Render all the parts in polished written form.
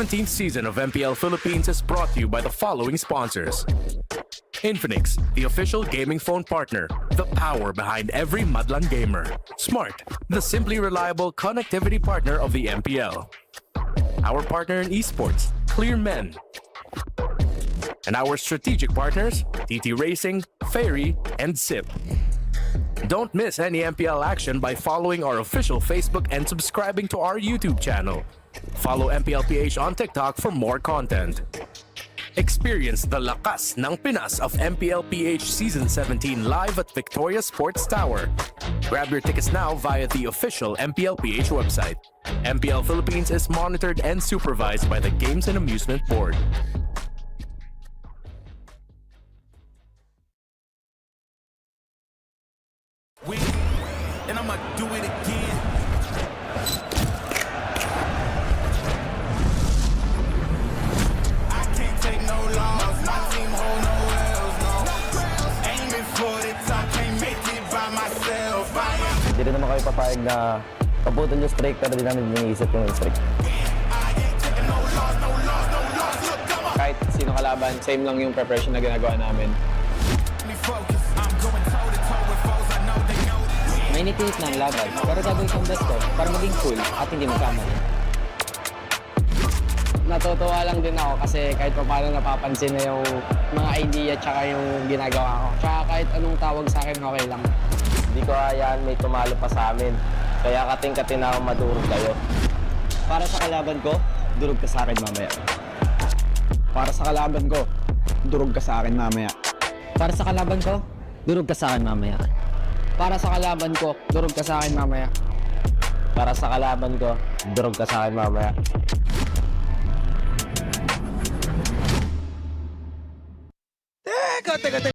17th season of MPL Philippines is brought to you by the following sponsors. Infinix, the official gaming phone partner, the power behind every Madlang gamer. Smart, the simply reliable connectivity partner of the MPL. Our partner in esports, Clear Men. And our strategic partners, TT Racing, Ferry, and SIP. Don't miss any MPL action by following our official Facebook and subscribing to our YouTube channel. Follow MPLPH on TikTok for more content. Experience the lakas ng Pinas of MPLPH Season 17 live at Victoria Sports Tower. Grab your tickets now via the official MPLPH website. MPL Philippines is monitored and supervised by the Games and Amusement Board. And I'ma do it again. I can't take no loss. My team hold no L's, no. Aiming for the top, can't make it by myself. Hindi rin naman kami papayag na kaputol yung streak, pero di namin iniisip yung streak. Kahit sino kalaban, same lang yung preparation na ginagawa namin. Mainitinit na ang laban, pero gagawin kong best ko para maging cool at hindi magkamali. Natutuwa lang din ako kasi kahit pa paano napapansin na yung mga idea tsaka yung ginagawa ko. Tsaka kahit anong tawag sa akin, okay lang. Hindi ko hayaan may tumalo pa sa amin. Kaya kating-kating na ako madurog kayo. Para sa kalaban ko, durog ka sa akin mamaya. Para sa kalaban ko, durog ka sa akin mamaya. Para sa kalaban ko, durog ka sa akin mamaya. Para sa kalaban ko, durog ka sa akin mamaya. Para sa kalaban ko, durog ka sa akin mamaya. Teka.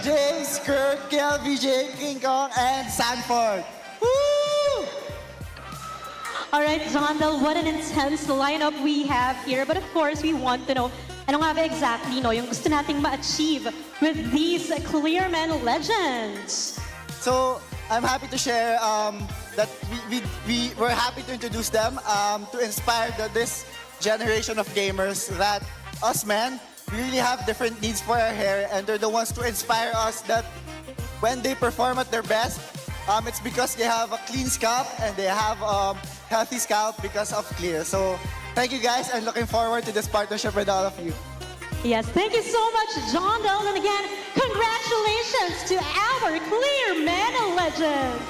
James, Kirk, KLVJ, King Kong, and Sanford. Woo! All right, Zondel, what an intense lineup we have here. But of course, we want to know, ano nga ba exactly yung gusto nating ma-achieve with these Clear Men legends? So, I'm happy to share that we're happy to introduce them to inspire this generation of gamers that us men, we really have different needs for our hair, and they're the ones to inspire us that when they perform at their best, it's because they have a clean scalp and they have healthy scalp because of Clear. So thank you guys, and looking forward to this partnership with all of you. Yes, thank you so much, John Del. And again, congratulations to our Clear Men Legends.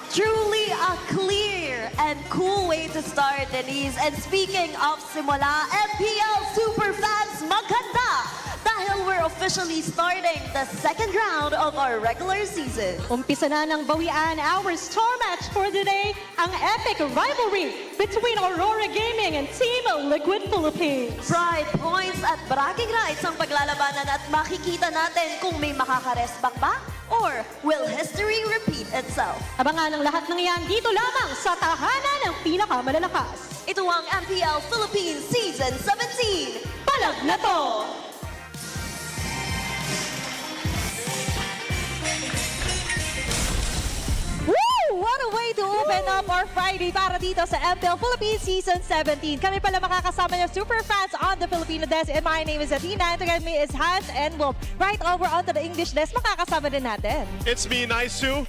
Truly a clear and cool way to start, Denise. And speaking of simula, MPL Superfans, maganda! Dahil we're officially starting the second round of our regular season. Umpisa na ng bawian, our star match for today, ang epic rivalry between Aurora Gaming and Team Liquid Philippines. Pride points at bragging rights ang paglalabanan at makikita natin kung may makakaresbak ba or will history repeat itself. Abangan ang lahat ng yan dito lamang sa tahanan ng pinakamalalakas. Ito ang MPL Philippines Season 17. Palag na to! Woo! What a way to open up our Friday para dito sa MPL Philippines Season 17. Kami pala makakasama niyo super fans on the Filipino desk. And my name is Athena. And together with me is Hans and Wolf. Right over onto the English desk, makakasama din natin. It's me, Naisu,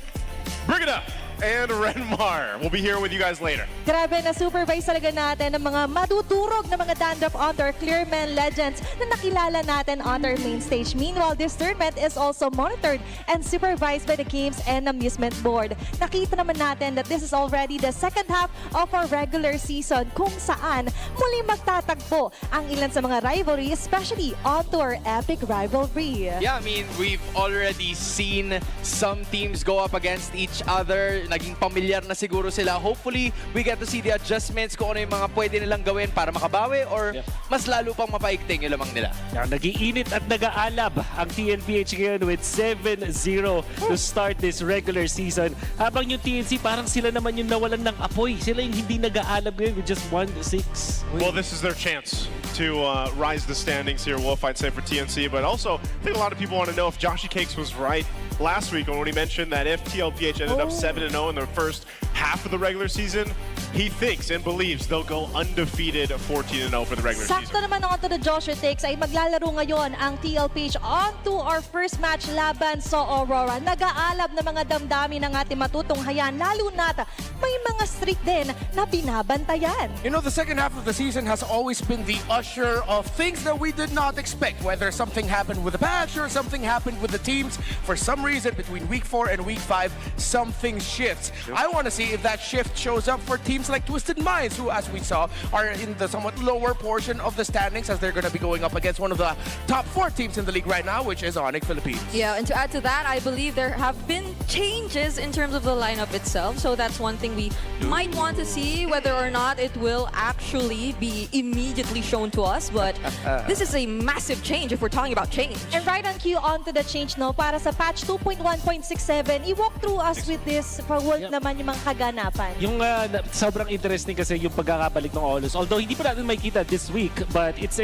Brigida, and Renmar. We'll be here with you guys later. Grabe na supervise talaga natin ng mga matuturog na mga dandruff on our Clear Men Legends na nakilala natin on our main stage. Meanwhile, this tournament is also monitored and supervised by the Games and Amusement Board. Nakita naman natin that this is already the second half of our regular season kung saan muli magtatagpo ang ilan sa mga rivalry, especially onto our epic rivalry. Yeah, I mean, we've already seen some teams go up against each other. Naging pamilyar na siguro sila. Hopefully, we get to see the adjustments kung ano yung mga pwede nilang gawin para makabawi or mas lalo pang mapaigting yung lamang nila. Nag-iinit at nag-aalab ang TNPH ngayon with 7-0 to start this regular season. Habang yung TNC, parang sila naman yung nawalan ng apoy. Sila yung hindi nag-aalab ngayon with just 1-6. Well, this is their chance to rise the standings here, Wolf, I'd say, for TNC. But also, I think a lot of people want to know if Joshy Cakes was right last week when he mentioned that if TLPH ended up 7-0 in their first half of the regular season, he thinks and believes they'll go undefeated 14-0 for the regular season. Sakto naman onto the Joshua Takes ay maglalaro ngayon ang TLPH onto our first match laban sa Aurora. Nag-aalab na mga damdamin ng ating matutunghayan, lalo na't may mga streak din na binabantayan. You know, the second half of the season has always been the usher of things that we did not expect. Whether something happened with the patch or something happened with the teams, for some reason between week 4 and week 5, something shifts. I want to see if that shift shows up for teams like Twisted Minds, who, as we saw, are in the somewhat lower portion of the standings as they're going to be going up against one of the top 4 teams in the league right now, which is Onyx Philippines. Yeah, and to add to that, I believe there have been changes in terms of the lineup itself. So that's one thing we might want to see, whether or not it will actually be immediately shown to us. But this is a massive change if we're talking about change. And right on cue onto the change, no, para sa patch 2.1.67, i-walk through us with this for Wolf naman yung mga kaganapan. Yung sobrang interesting kasi yung pagkakabalik ng Olus. Although hindi pa natin makikita this week, but it's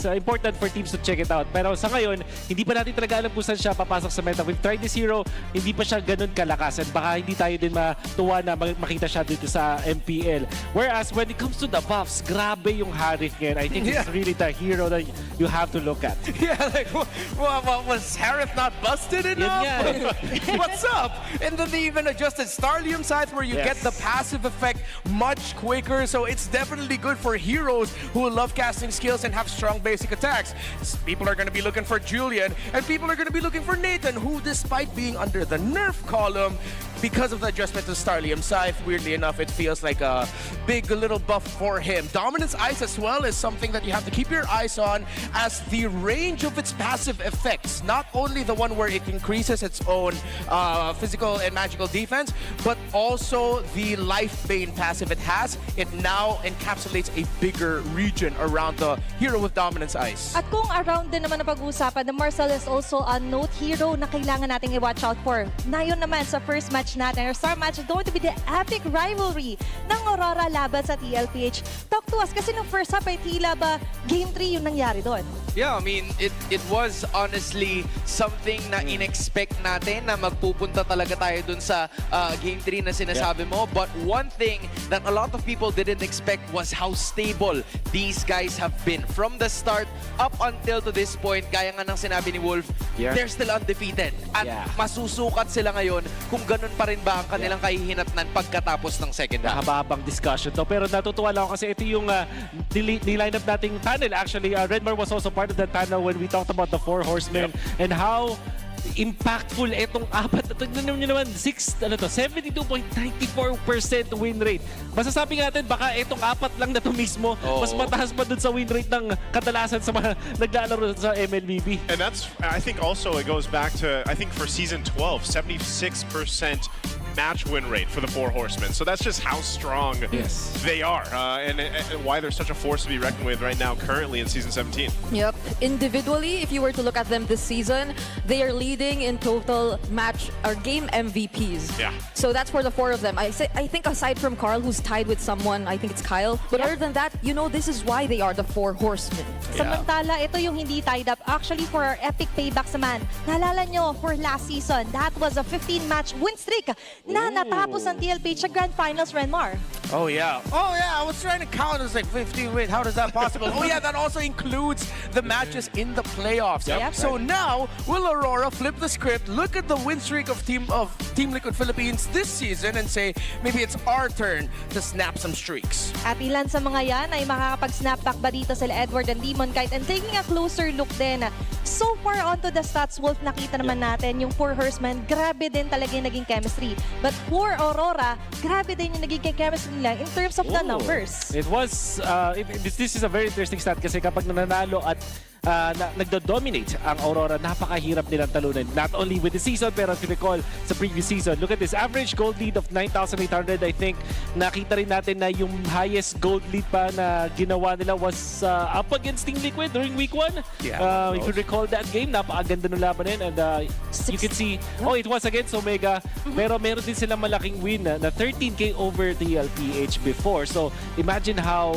important for teams to check it out. Pero sa ngayon, hindi pa natin talaga alam kung saan siya papasok sa meta. We've tried this hero, hindi pa siya ganun kalakas. At baka hindi tayo din matuwa na makita siya dito sa MPL. Whereas when it comes to the buffs, grabe yung Harith ngayon. I think it's really the hero that you have to look at. Yeah, like, was Harith not busted enough? What's up? And then they even adjusted Starlium Scythe where you get the passive effect much quicker. So it's definitely good for heroes who love casting skills and have strong basic attacks. People are going to be looking for Julian, and people are going to be looking for Nathan, who, despite being under the nerf column, because of the adjustment to Starlium Scythe, weirdly enough, it feels like a big little buff for him. Dominance Ice as well is something that you have to keep your eyes on, as the range of its passive effects, not only the one where it increases its own physical and magical defense, but also the Life Bane passive it has. It now encapsulates a bigger region around the hero with Dominance Ice. At kung around din naman na pag-uusapan, the Marcel is also a note hero na kailangan nating i-watch out for. Na yun naman sa first match natin, our star match is going to be the epic rivalry ng Aurora laban sa TLPH. Talk to us, kasi nung first half ay tila ba Game 3 yung nangyari doon? Yeah, I mean, it was honestly something na in-expect natin na magpupunta talaga tayo dun sa Game 3 na sinasabi mo. But one thing that a lot of people didn't expect was how stable these guys have been. From the start up until to this point, gaya nga ng sinabi ni Wolf, they're still undefeated. At masusukat sila ngayon kung ganun pa rin ba ang kanilang kahihinatnan pagkatapos ng second half. Mahabang discussion to. Pero natutuwa lang ako kasi ito yung niline up nating tunnel. Actually, Redmar was also part of the tunnel when we talked about the 4 horsemen and how impactful itong apat. Tignan nyo naman, 72.94% win rate. Masasabi natin, baka itong apat lang na to mismo, mas mataas pa dun sa win rate ng kadalasan sa mga naglalaro sa MLBB. And that's, I think also it goes back to, I think for season 12, 76% match win rate for the 4 horsemen. So that's just how strong they are and why they're such a force to be reckoned with right now currently in season 17. Yep. Individually, if you were to look at them this season, they are leading in total match or game MVPs. Yeah. So that's for the 4 of them. I think aside from Carl, who's tied with someone, I think it's Kyle. But other than that, you know, this is why they are the 4 horsemen. Samantala, ito yung hindi tied up. Actually, for our epic paybacks naman, naalala nyo, for last season, that was a 15-match win streak na natapos ng TLPH sa Grand Finals, Renmar. Oh yeah, I was trying to count. It's like 15 wins. How is that possible? Oh yeah, that also includes the matches in the playoffs. So now, will Aurora flip the script, look at the win streak of Team Liquid Philippines this season and say, maybe it's our turn to snap some streaks? At ilan sa mga yan ay makakapag-snap back ba dito sila Edward and Demon Kite, and taking a closer look din. So far onto the stats, Wolf, nakita naman natin yung 4 horsemen, grabe din talaga yung naging chemistry. But for Aurora, grabe din yung naging chemistry nila in terms of the numbers. It was, this is a very interesting stat kasi kapag nananalo at nagdo-dominate ang Aurora, napakahirap nilang talunan. Not only with the season, pero if you recall sa previous season, look at this, average gold lead of 9,800. I think nakita rin natin na yung highest gold lead pa na ginawa nila was up against Team Liquid during week 1. If you recall that game, napakaganda ng laban din. And you can see, it was against Omega, pero meron din silang malaking win na 13K over TLPH before. So imagine how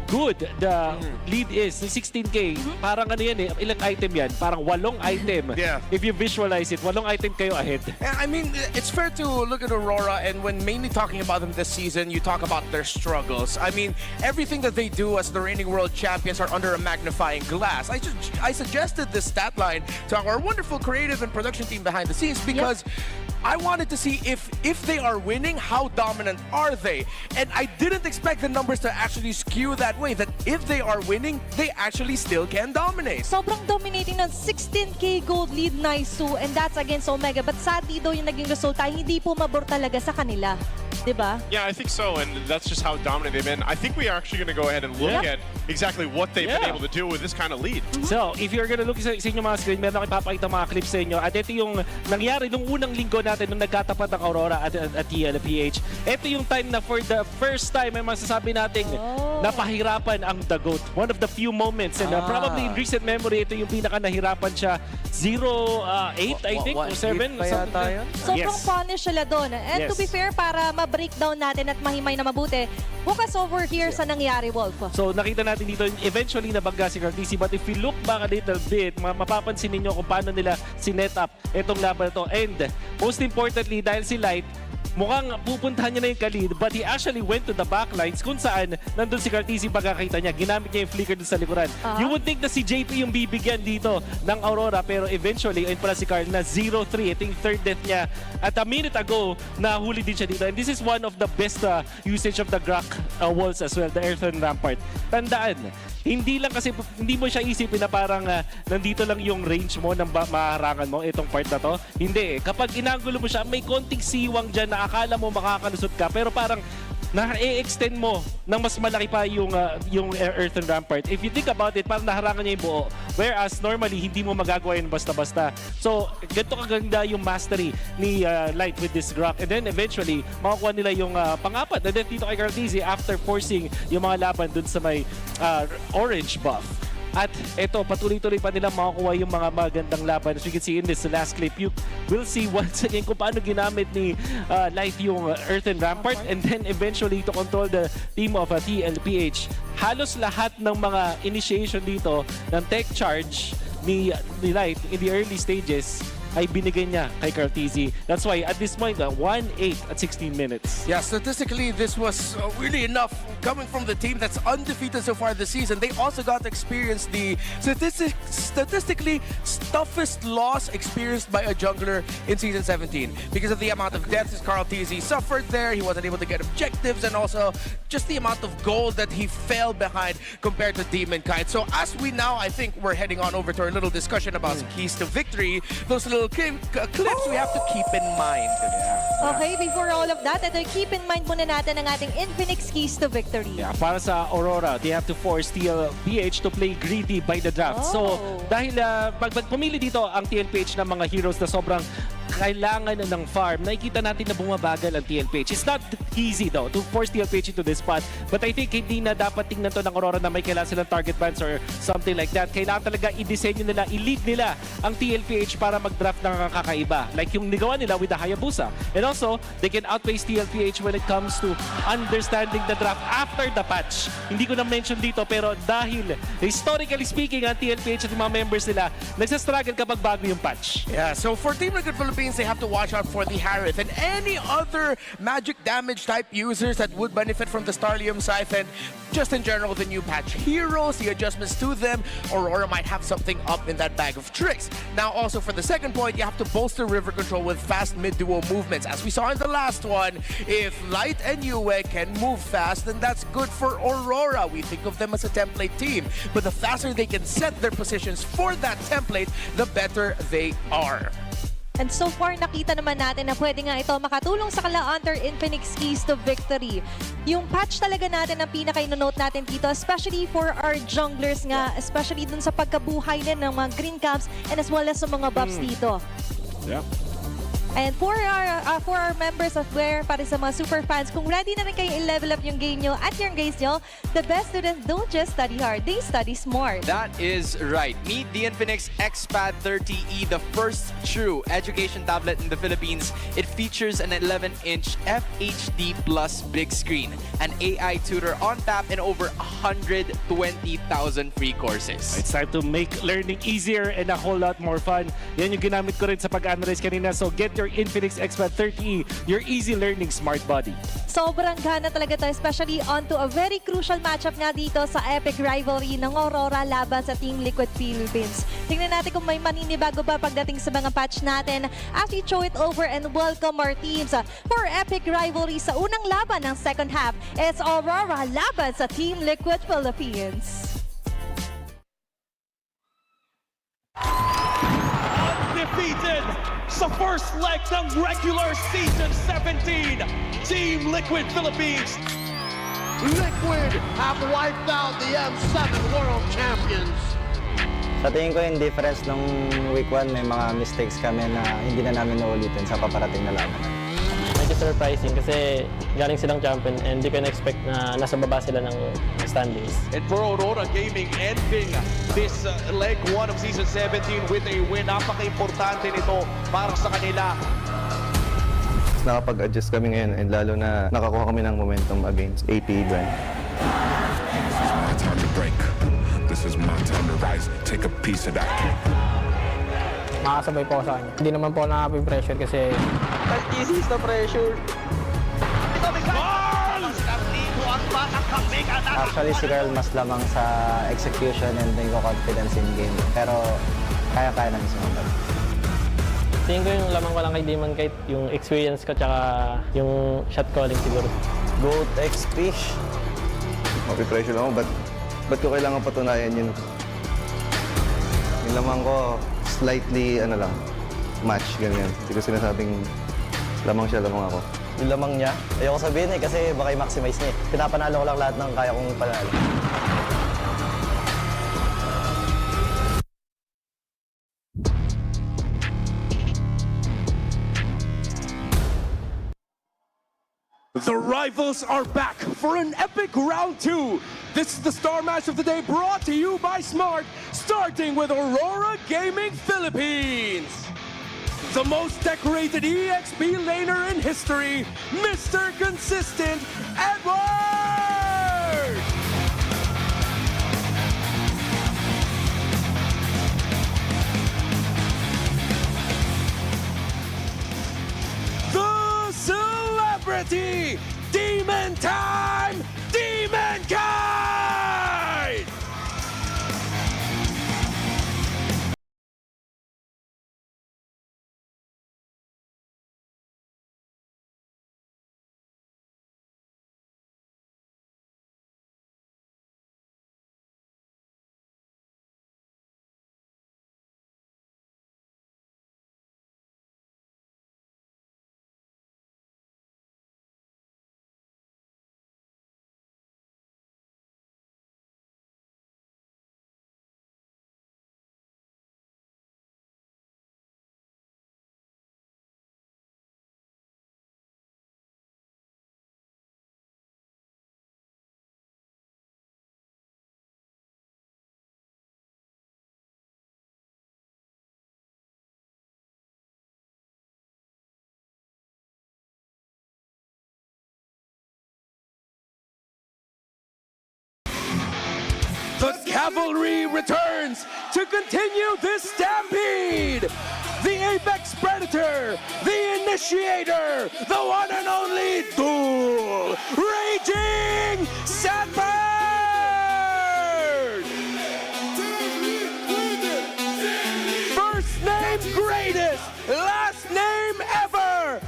good the lead is. 16K, parang ano yan ilang item yan? Parang 8 item. If you visualize it, 8 item kayo ahead. I mean, it's fair to look at Aurora, and when mainly talking about them this season, you talk about their struggles. I mean, everything that they do as the reigning world champions are under a magnifying glass. I suggested this stat line to our wonderful creative and production team behind the scenes because I wanted to see if they are winning, how dominant are they? And I didn't expect the numbers to actually skew that way, that if they are winning, they actually still can dominate. Sobrang dominating ng 16K gold lead Naisu, and that's against Omega. But sadly daw yung naging resulta, hindi pumabor talaga sa kanila. Diba? Yeah, I think so, and that's just how dominant they've been. I think we are actually going to go ahead and look at exactly what they've been able to do with this kind of lead. So, if you're going to look sa inyong mga screen, meron akong ipapakita mga clips sa inyo. At ito yung nangyari nung unang linggo natin nung nagkatapat ng Aurora at TLPH. Ito yung time na for the first time ay masasabi nating napahirapan ang The GOAT. One of the few moments, and probably in recent memory, ito yung pinaka nahirapan siya. 0-8, I think, or 7. Sobrang punish sila doon. And to be fair, para ma-breakdown natin at mahimay na mabuti, focus over here sa nangyari, Wolf. So nakita natin dito, eventually nabangga si Cartesi. But if we look back a little bit, mapapansin ninyo kung paano nila sinet up itong laban ito. And most importantly, dahil si Light, mukhang pupuntahan niya na yung kalid, but he actually went to the backlines kung saan nandun si Cartesi pagkakita niya. Ginamit niya yung flicker dun sa likuran. You would think na si JP yung bibigyan dito ng Aurora, pero eventually, ayun pala si Carl na 0-3. Ito yung third death niya. At a minute ago, nahuli din siya dito. And this is one of the best usage of the Grak walls as well, the Earthen Rampart. Tandaan, hindi lang kasi, hindi mo siya isipin na parang nandito lang yung range mo ng maharangan mo, itong part na to. Hindi kapag inagulo mo siya, may konting siwang dyan na akala mo makakalusot ka, pero parang na-extend mo ng mas malaki pa yung Earthen Rampart. If you think about it, parang naharangan niya yung buo. Whereas normally, hindi mo magagawa yun basta-basta. So, ganito kaganda yung mastery ni Light with this Grak. And then eventually, makakuha nila yung pangapat. And then dito kay Cartesi, after forcing yung mga laban dun sa may orange buff. At eto, patuloy-tuloy pa nilang makakuha yung mga magandang laban. As you can see in this last clip, you will see once again kung paano ginamit ni Light yung Earthen Rampart and then eventually to control the team of Tlph. Halos lahat ng mga initiation dito ng tech charge ni Light in the early stages ay binigay niya kay Kartizi. That's why at this point, 1-8 at 16 minutes. Yeah, statistically, this was really enough coming from the team that's undefeated so far this season. They also got to experience the statistically toughest loss experienced by a jungler in Season 17 because of the amount of deaths Kartizi suffered there. He wasn't able to get objectives and also just the amount of gold that he fell behind compared to Demonkite. So as we now, I think we're heading on over to our little discussion about keys to victory. Those little clips we have to keep in mind. Okay, before all of that, ito, keep in mind muna natin ang ating Infinix keys to victory. Yeah, para sa Aurora, they have to force TLPH to play greedy by the draft. So, dahil pag pumili dito ang TLPH ng mga heroes na sobrang kailangan ng farm, nakikita natin na bumabagal ang TLPH. It's not easy though to force TLPH into this spot. But I think hindi na dapat tingnan to ng Aurora na may kailangan silang target bans or something like that. Kailangan talaga i-disenyo nila, i-lead nila ang TLPH para mag-draft ng kakaiba. Like yung nigawa nila with the Hayabusa. And also, they can outpace TLPH when it comes to understanding the draft after the patch. Hindi ko na-mention dito pero dahil historically speaking ang TLPH at yung mga members nila, nagsastruggle kapag bago yung patch. Yeah, so for Team Liquid Philippines, they have to watch out for the Harith and any other magic damage type users that would benefit from the Starlium Scythe and just in general the new patch heroes, the adjustments to them. Aurora might have something up in that bag of tricks. Now also for the second point, you have to bolster river control with fast mid-duo movements. As we saw in the last one, if Light and Yue can move fast, then that's good for Aurora. We think of them as a template team, but the faster they can set their positions for that template, the better they are. And so far, nakita naman natin na pwede nga ito makatulong sa kala under Infinix keys to victory. Yung patch talaga natin ang pinaka-inonote natin dito, especially for our junglers nga, especially dun sa pagkabuhay din ng mga green caps and as well as sa mga buffs dito. Yeah. And for our members of Where, para sa mga super fans, kung ready na rin kayo i-level up yung game nyo at yung grades nyo, the best students don't just study hard, they study smart. That is right. Meet the Infinix XPad 30E, the first true education tablet in the Philippines. It features an 11-inch FHD plus big screen, an AI tutor on tap, and over 120,000 free courses. It's time to make learning easier and a whole lot more fun. Yan yung ginamit ko rin sa pag-analyze kanina. So get your Infinix XPad 30E, your easy learning smart body. Sobrang gana talaga to, especially onto a very crucial matchup nga dito sa epic rivalry ng Aurora laban sa Team Liquid Philippines. Tingnan natin kung may maninibago ba pagdating sa mga patch natin as we throw it over and welcome our teams for epic rivalry sa unang laban ng second half. It's Aurora laban sa Team Liquid Philippines. Undefeated sa first leg ng regular season 17, Team Liquid Philippines. Liquid have wiped out the M7 World Champions. Sa tingin ko yung difference nung week 1, may mga mistakes kami na hindi na namin naulitin sa paparating na laban. Medyo surprising kasi galing silang champion and hindi ko na-expect na nasa baba sila ng standings. And for Aurora Gaming, ending this leg 1 of season 17 with a win. Napaka-importante nito para sa kanila. Nakapag-adjust kami ngayon and lalo na nakakuha kami ng momentum against AP brand. This is my time to break. This is my time to rise. Take a piece of that cake. Makasabay po sa kanya. Hindi naman po nakapag-pressure kasi easy is the pressure. Actually, si Carl mas lamang sa execution and confidence in game. Pero kaya-kaya namin sumambal. tingin ko yung lamang ko lang kay Demonkite, yung experience ko tsaka yung shot calling siguro. Goat X Fish. Mapipressure lang ako, ba't ko kailangan patunayan yun? Yung lamang ko, slightly, match, ganyan. Hindi ko sinasabing lamang siya, lamang ako. Yung lamang niya, ayoko sabihin kasi baka i-maximize niya. Pinapanalo ko lang lahat ng kaya kong panalo. The rivals are back for an epic round 2. This is the star match of the day brought to you by Smart, starting with Rora Gaming Philippines. The most decorated EXP laner in history, Mr. Consistent Edward! The celebrity! Demon time! Demon kind! The cavalry returns to continue this stampede. The apex predator, the initiator, the one and only duel, Raging Sanford! First name greatest, last name ever,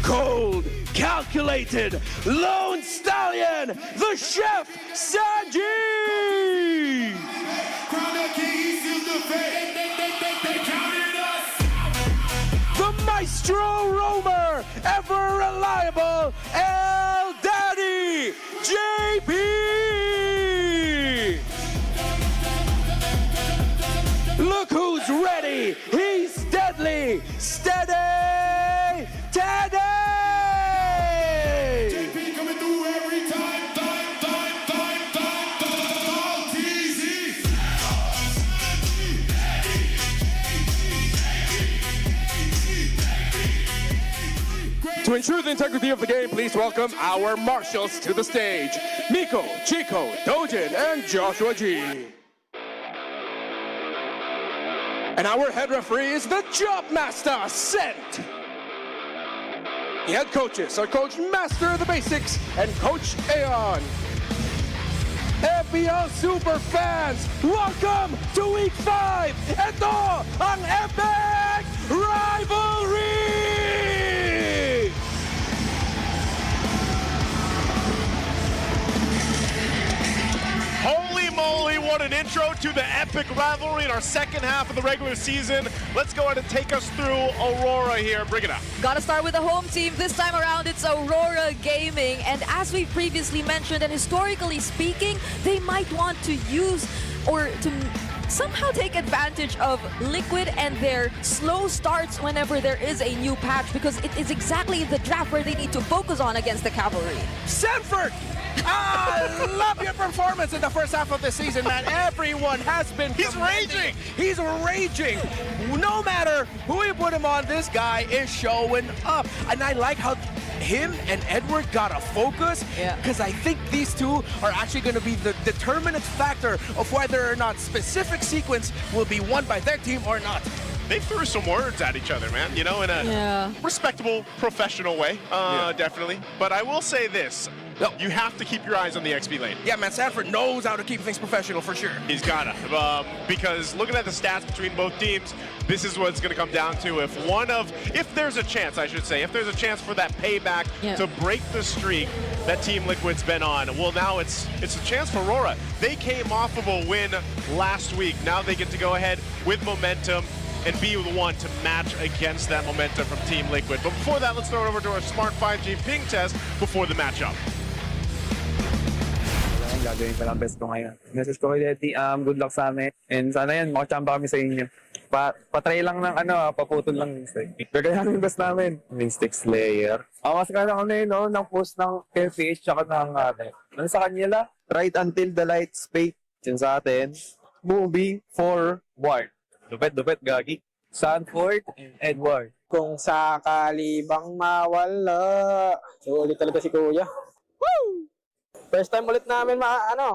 cold, calculated, lone stallion, the chef, Sanji! The maestro roamer, ever reliable, El Daddy, JP! Look who's ready, he's deadly, steady, Teddy! To ensure the integrity of the game, please welcome our marshals to the stage. Miko, Chico, Dojin, and Joshua G. And our head referee is the Job Master, Sent. The head coaches are Coach Master of the Basics and Coach Aeon. MPL Super Fans, welcome to Week 5! Ito ang Epic Rivalry! Holy moly, what an intro to the epic rivalry in our second half of the regular season. Let's go ahead and take us through Aurora here. Bring it up. Gotta start with the home team. This time around, it's Aurora Gaming. And as we previously mentioned, and historically speaking, they might want to use or to somehow take advantage of Liquid and their slow starts whenever there is a new patch, because it is exactly the draft where they need to focus on against the Cavalry. Sanford! I love your performance in the first half of the season, man. Everyone has been raging. He's raging. No matter who you put him on, this guy is showing up. And I like how him and Edward got a focus, because I think these two are actually going to be the determinant factor of whether or not specific sequence will be won by their team or not. They threw some words at each other, man, you know, in a respectable, professional way, definitely. But I will say this. You have to keep your eyes on the XP lane. Yeah, man, Sanford knows how to keep things professional for sure. He's gotta, because looking at the stats between both teams, this is what it's gonna come down to. If there's a chance, I should say, if there's a chance for that payback to break the streak that Team Liquid's been on, well, now it's a chance for Rora. They came off of a win last week. Now they get to go ahead with momentum and be the one to match against that momentum from Team Liquid. But before that, let's throw it over to our Smart 5G ping test before the matchup. gagawin ko lang best ko ngayon. Message ko kay Letty, good luck sa amin. And sana yan, makachamba kami sa inyo. Patry lang ng paputol lang yung stake. Gagawin namin yung best namin. Mystic Slayer. Mas kaya ko na yun, ng post ng TLPH tsaka ng ano sa kanila? Right until the lights fade. Yun sa atin. Movie forward. Dupet, gagi. Sanford and Edward. Kung sakali bang mawala. So, ulit talaga si Kuya. Woo! First time ulit namin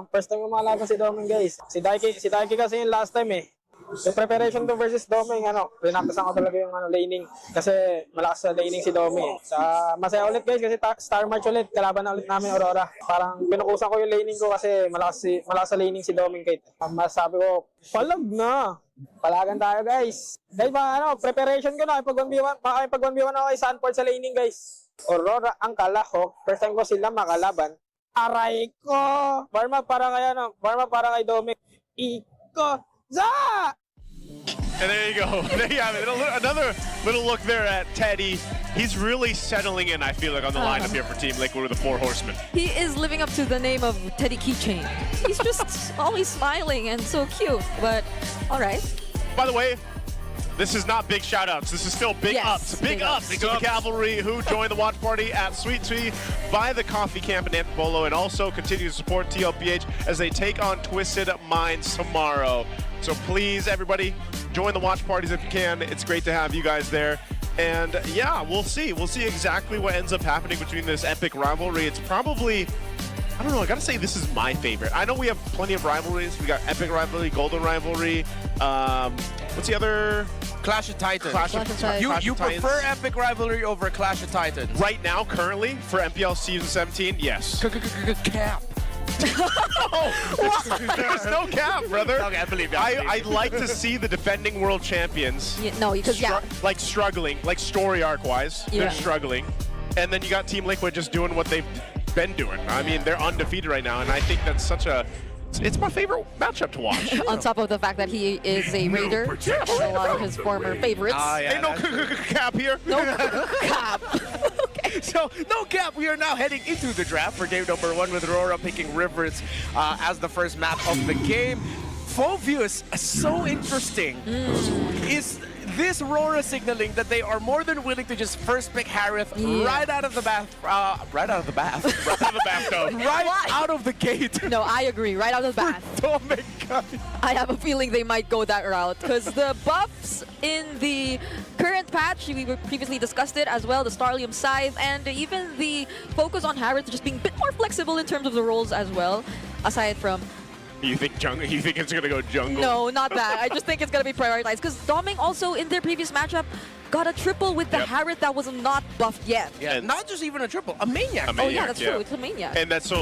first time lumalaban si Doming, guys. Si Daiki kasi yung last time eh. Yung preparation to versus Doming, pinakasan ko talaga yung laning. Kasi malakas sa laning si Doming. Masaya ulit guys kasi Star March ulit. Kalaban na ulit namin Aurora. Parang pinukusan ko yung laning ko kasi malakas sa laning si Doming Kate. Masabi ko, palag na. Palagan tayo guys. Guys, preparation ko na. Pag-1v1 ako kay Sanford sa laning guys. Aurora ang kalahok. First time ko sila makalaban. Aray ko! Warm up para kay Doming. Iko! Za! And there you go. There you have it. Another little look there at Teddy. He's really settling in, I feel like, on the lineup here for Team Liquid with the 4 horsemen. He is living up to the name of Teddy Keychain. He's just always smiling and so cute, but all right. By the way, this is not big shout-outs. This is still big ups. Big ups to the Cavalry who joined the watch party at Sweet Tea by the Coffee Camp in Antipolo and also continue to support TLPH as they take on Twisted Minds tomorrow. So please, everybody, join the watch parties if you can. It's great to have you guys there. And yeah, we'll see. We'll see exactly what ends up happening between this epic rivalry. It's probably, I don't know, I gotta say this is my favorite. I know we have plenty of rivalries. We got epic rivalry, golden rivalry. What's the other? Clash of Titans. You Titans. prefer epic rivalry over Clash of Titans? Right now, currently, for MPL Season 17, yes. Cap. There's no cap, brother. Okay, I believe you. I'd like to see the defending world champions like struggling, like story arc-wise. They're struggling. And then you got Team Liquid just doing what they've been doing. I mean, they're undefeated right now, and I think that's such a... It's my favorite matchup to watch. On top of the fact that he is a Raider, a lot of his former favorites. Ain't no cap here. No cap. So, no cap, we are now heading into the draft for game number 1 with Rora picking Rivers as the first map of the game. Phobius, so interesting. Is this Rora signaling that they are more than willing to just first pick Harith right out of the bathtub. Right out of the gate. No, I agree. Right out of the bath. Oh my God. I have a feeling they might go that route because the buffs in the current patch, we previously discussed it as well, the Starlium Scythe, and even the focus on Harith just being a bit more flexible in terms of the roles as well, aside from... You think jungle? You think it's gonna go jungle? No, not that. I just think it's gonna be prioritized because Doming also in their previous matchup got a triple with the Harith that was not buffed yet. Yeah, not just even a triple, a Maniac. Oh yeah, that's true. It's a Maniac. And that's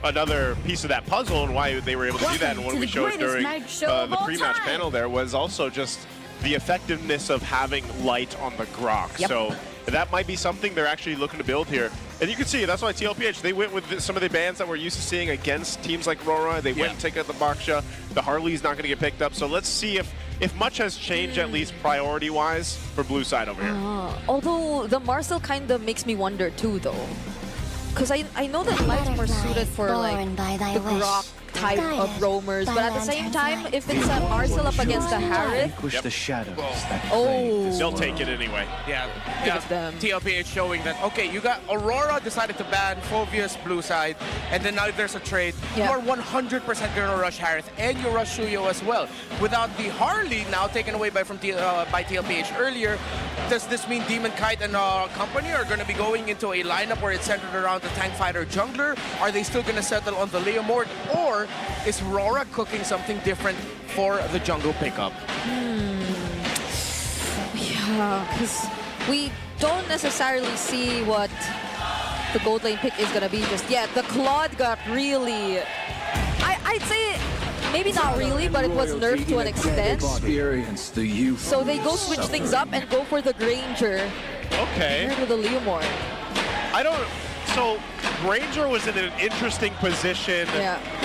another piece of that puzzle and why they were able to do that. And what we showed during the pre-match panel there was also just the effectiveness of having light on the Grok. So that might be something they're actually looking to build here. And you can see, that's why TLPH, they went with some of the bans that we're used to seeing against teams like Rora. They went and take out the Baksha. The Harley's not going to get picked up. So let's see if much has changed, at least priority-wise, for blue side over here. Although the Marcel kind of makes me wonder too, though. Because I know that Light's more suited for like the Grok type of roamers, but at the same time, if it's a Marcel up against a Harith, the shadows. They'll take it anyway. Yeah. TLPH showing that, okay, you got Aurora decided to ban Phobius blue side, and then now there's a trade. You are 100% going to rush Harith, and you rush Shuyo as well. Without the Harley now taken away by TLPH earlier, does this mean Demon Kite and company are going to be going into a lineup where it's centered around the tank fighter jungler? Are they still going to settle on the Leomord? Or is Rora cooking something different for the jungle pickup? Yeah, because we don't necessarily see what the gold lane pick is going to be just yet. The Claude got really... I'd say maybe not really, but it was nerfed to an extent. So they go switch things up and go for the Granger. Okay. Compared to the Leomord. So Ranger was in an interesting position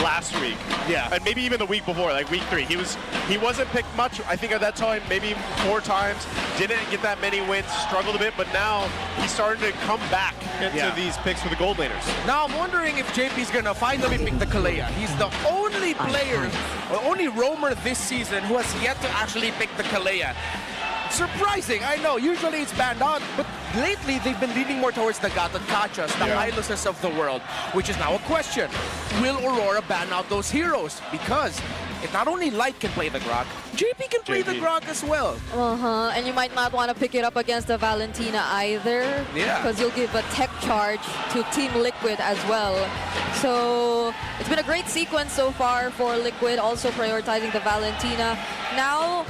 last week. Yeah. And maybe even the week before, like week 3. He wasn't picked much. I think at that time, maybe 4 times. Didn't get that many wins, struggled a bit, but now he's starting to come back into these picks for the gold laners. Now I'm wondering if JP's gonna finally pick the Kalea. He's the only player, or only roamer this season who has yet to actually pick the Kalea. Surprising, I know. Usually it's banned out, but lately they've been leaning more towards the Gatot-Kachas, the Hyluses of the world, which is now a question. Will Aurora ban out those heroes? Because if not only Light can play the Grok, JP can play the Grok as well. And you might not want to pick it up against the Valentina either. Yeah. Because you'll give a tech charge to Team Liquid as well. So it's been a great sequence so far for Liquid, also prioritizing the Valentina. Now,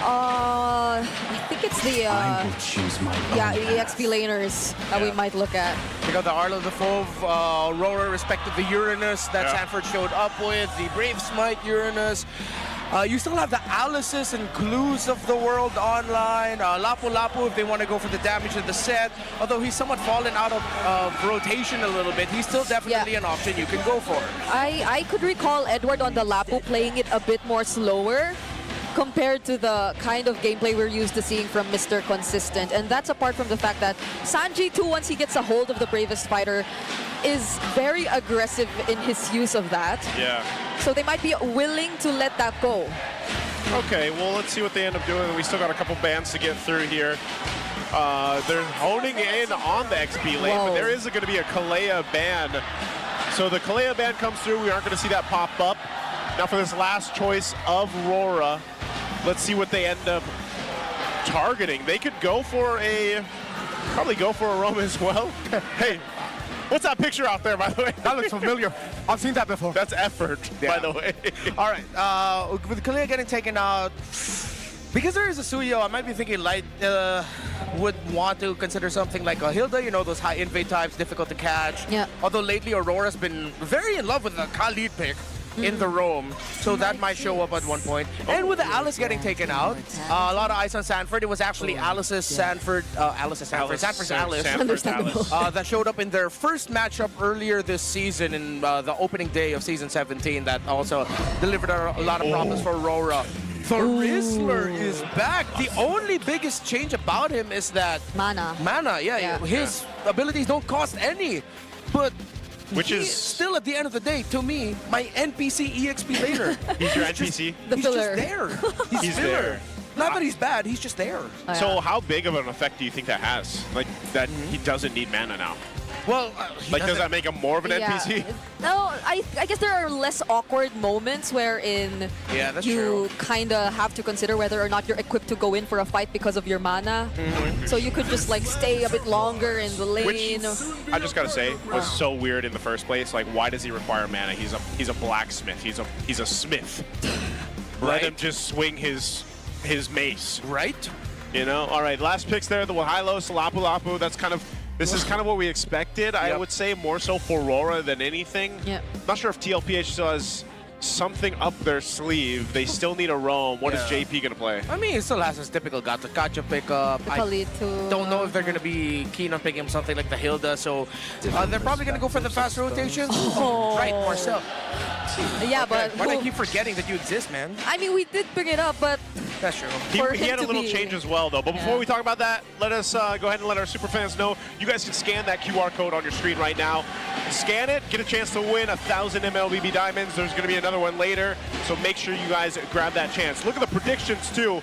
I think it's the EXP laners that we might look at. We got the Arlo the Fove, Rora respected the Uranus that Sanford showed up with, the Brave Smite Uranus. You still have the Alices and Clues of the world online. Lapu Lapu if they want to go for the damage of the set. Although he's somewhat fallen out of rotation a little bit, he's still definitely an option you can go for. I could recall Edward on the Lapu playing it a bit more slower compared to the kind of gameplay we're used to seeing from Mr. Consistent. And that's apart from the fact that Sanji too, once he gets a hold of the Bravest Fighter, is very aggressive in his use of that. Yeah. So they might be willing to let that go. Okay, well, let's see what they end up doing. We still got a couple bans to get through here. They're honing in on the XP lane, but there is going to be a Kalea ban. So the Kalea ban comes through. We aren't going to see that pop up. Now for this last choice of Rora, let's see what they end up targeting. They could go for probably go for a Roma as well. Hey, what's that picture out there, by the way? That looks familiar. I've seen that before. That's effort, by the way. All right, with Kalea getting taken out, because there is a Suyo, I might be thinking Light would want to consider something like a Hilda, you know, those high invade types, difficult to catch. Yeah. Although lately Aurora's been very in love with the Khalid pick in the roam, so that might show up at one point. And with the Alice getting taken out, a lot of eyes on Sanford. It was actually Alice's Sanford's Alice that showed up in their first matchup earlier this season in the opening day of Season 17 that also delivered a lot of problems for Rora. The Rizzler is back. The only biggest change about him is that Mana, his abilities don't cost any, but which is still, at the end of the day, to me, my NPC EXP laner. He's your NPC? The filler. Just there. He's filler. there. Not that he's bad, he's just there. So how big of an effect do you think that has? Like, that he doesn't need mana now? Well, like, does that make him more of an NPC? No, I guess there are less awkward moments wherein you kind of have to consider whether or not you're equipped to go in for a fight because of your mana. So you could just like stay a bit longer in the lane. Which, I just gotta say, was so weird in the first place. Like, why does he require mana? He's a blacksmith. He's a smith. Let him just swing his mace. Right? You know. All right. Last picks there. The Hylos, Lapu Lapu. That's kind of. This is kind of what we expected. I would say more so for Rora than anything. Not sure if TLPH still has something up their sleeve. They still need a roam. What is JP going to play? I mean, he still has his typical Gacha pickup. I don't know if they're going to be keen on picking something like the Hilda, so they're probably going to go for the fast rotation. Right, Marcel. Yeah, but why do I keep forgetting that you exist, man? I mean, we did bring it up, but that's true. He had a little change as well, though. But before we talk about that, let us go ahead and let our super fans know. You guys can scan that QR code on your screen right now. Scan it, get a chance to win 1,000 MLBB diamonds. There's going to be another one later, so make sure you guys grab that chance. Look at the predictions, too.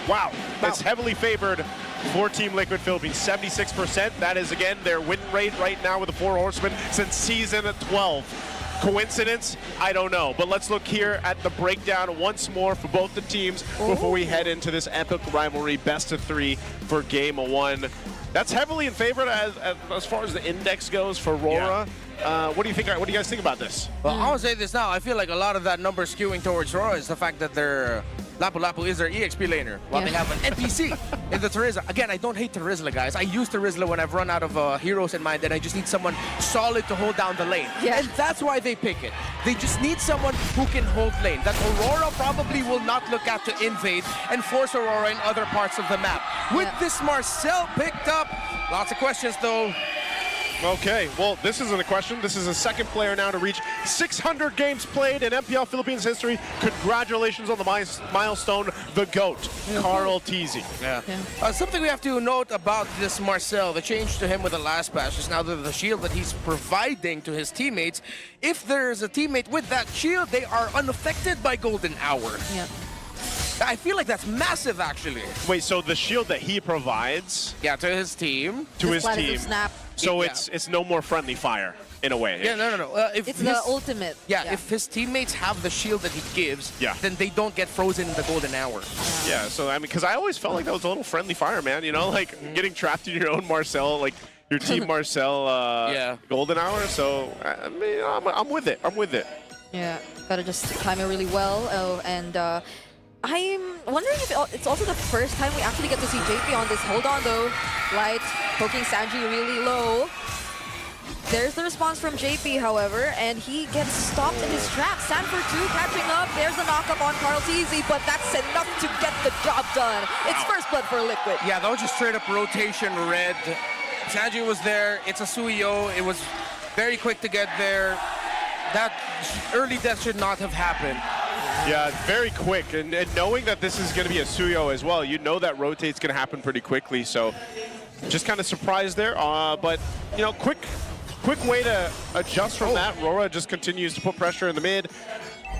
Wow. It's heavily favored for Team Liquid Philippines, 76%. That is, again, their win rate right now with the 4 Horsemen since Season 12. Coincidence? I don't know. But let's look here at the breakdown once more for both the teams before we head into this epic rivalry best of 3 for Game 1. That's heavily in favor as far as the index goes for Rora. What do you think? What do you guys think about this? Well, I'll say this now. I feel like a lot of that number skewing towards Rora is the fact that their Lapu Lapu is their EXP laner, while they have an NPC in the Terizla. Again, I don't hate Terizla, guys. I use Terizla when I've run out of heroes in mind, and I just need someone solid to hold down the lane. And that's why they pick it. They just need someone who can hold lane. That Aurora probably will not look out to invade and force Aurora in other parts of the map. With this Marcel picked up, lots of questions though. Okay, well, this isn't a question. This is the second player now to reach 600 games played in MPL Philippines history. Congratulations on the milestone, the GOAT, Carl Tlph. Yeah. Something we have to note about this Marcel, the change to him with the last patch is now the shield that he's providing to his teammates. If there's a teammate with that shield, they are unaffected by Golden Hour. Yeah. I feel like that's massive, actually. Wait, so the shield that he provides... Yeah, to his team. To his team. Snap. So it's no more friendly fire, in a way. Yeah, no. It's the ultimate. Yeah, if his teammates have the shield that he gives, then they don't get frozen in the Golden Hour. Yeah, so I mean, because I always felt like that was a little friendly fire, man. You know, like getting trapped in your own Marcel, like your team Marcel Golden Hour. So I mean, I'm with it. I'm with it. Yeah, gotta just time it really well. I'm wondering if it's also the first time we actually get to see JP on this. Hold on though. Light poking Sanji really low. There's the response from JP, however, and he gets stopped in his trap. Sanford too catching up. There's the knockup on Carl Tlph, but that's enough to get the job done. It's first blood for Liquid. Yeah, that was just straight up rotation red. Sanji was there. It's a Suyo. It was very quick to get there. That early death should not have happened. Yeah, very quick, and knowing that this is going to be a Suyo as well, you know that rotate's going to happen pretty quickly, so just kind of surprised there, but, you know, quick way to adjust from that. Rora just continues to put pressure in the mid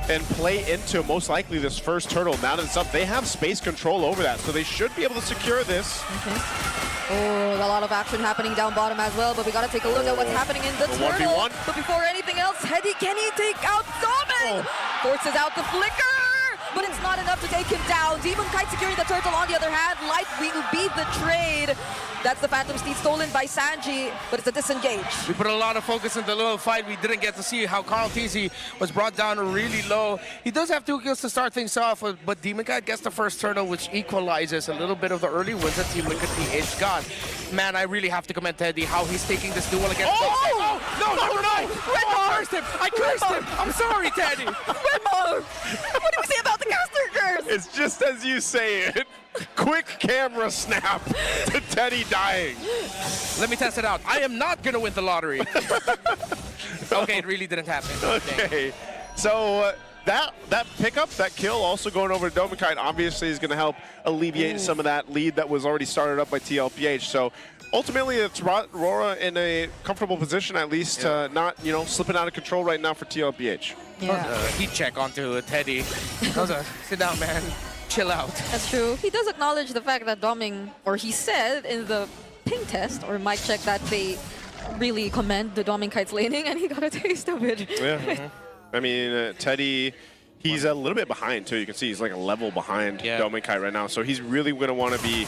and play into, most likely, this first turtle. Now that it's up, they have space control over that, so they should be able to secure this. Oh, a lot of action happening down bottom as well, but we got to take a look at what's happening in the turtle. 1v1. But before anything else, Teddy, can he take out Domin? Forces out the flicker, but it's not enough to take him down. Demon Kite securing the turtle on the other hand. Light will beat the trade. That's the Phantom Steed stolen by Sanji, but it's a disengage. We put a lot of focus in the little fight. We didn't get to see how Carl Tlph was brought down really low. He does have 2 kills to start things off, but Demon Kite gets the first turtle, which equalizes a little bit of the early wins that Team Liquid PH got. Man, I really have to commend Teddy, how he's taking this duel against... I cursed him! I cursed him! I'm sorry, Teddy! What do we say about the caster curse? It's just as you say it. Quick camera snap to Teddy dying. Let me test it out. I am not going to win the lottery. Okay, it really didn't happen. Okay, so that pickup, that kill, also going over to Domikite, obviously is going to help alleviate some of that lead that was already started up by TLPH. So ultimately, it's Rora in a comfortable position, at least, not, you know, slipping out of control right now for TLPH. Yeah. Heat check onto Teddy. Sit down, man. Chill out. That's true. He does acknowledge the fact that Doming, or he said in the ping test or mic check, that they really commend the Doming Kite's laning, and he got a taste of it. Yeah. I mean, Teddy, he's a little bit behind too. You can see he's like a level behind Domikite right now, so he's really going to want to be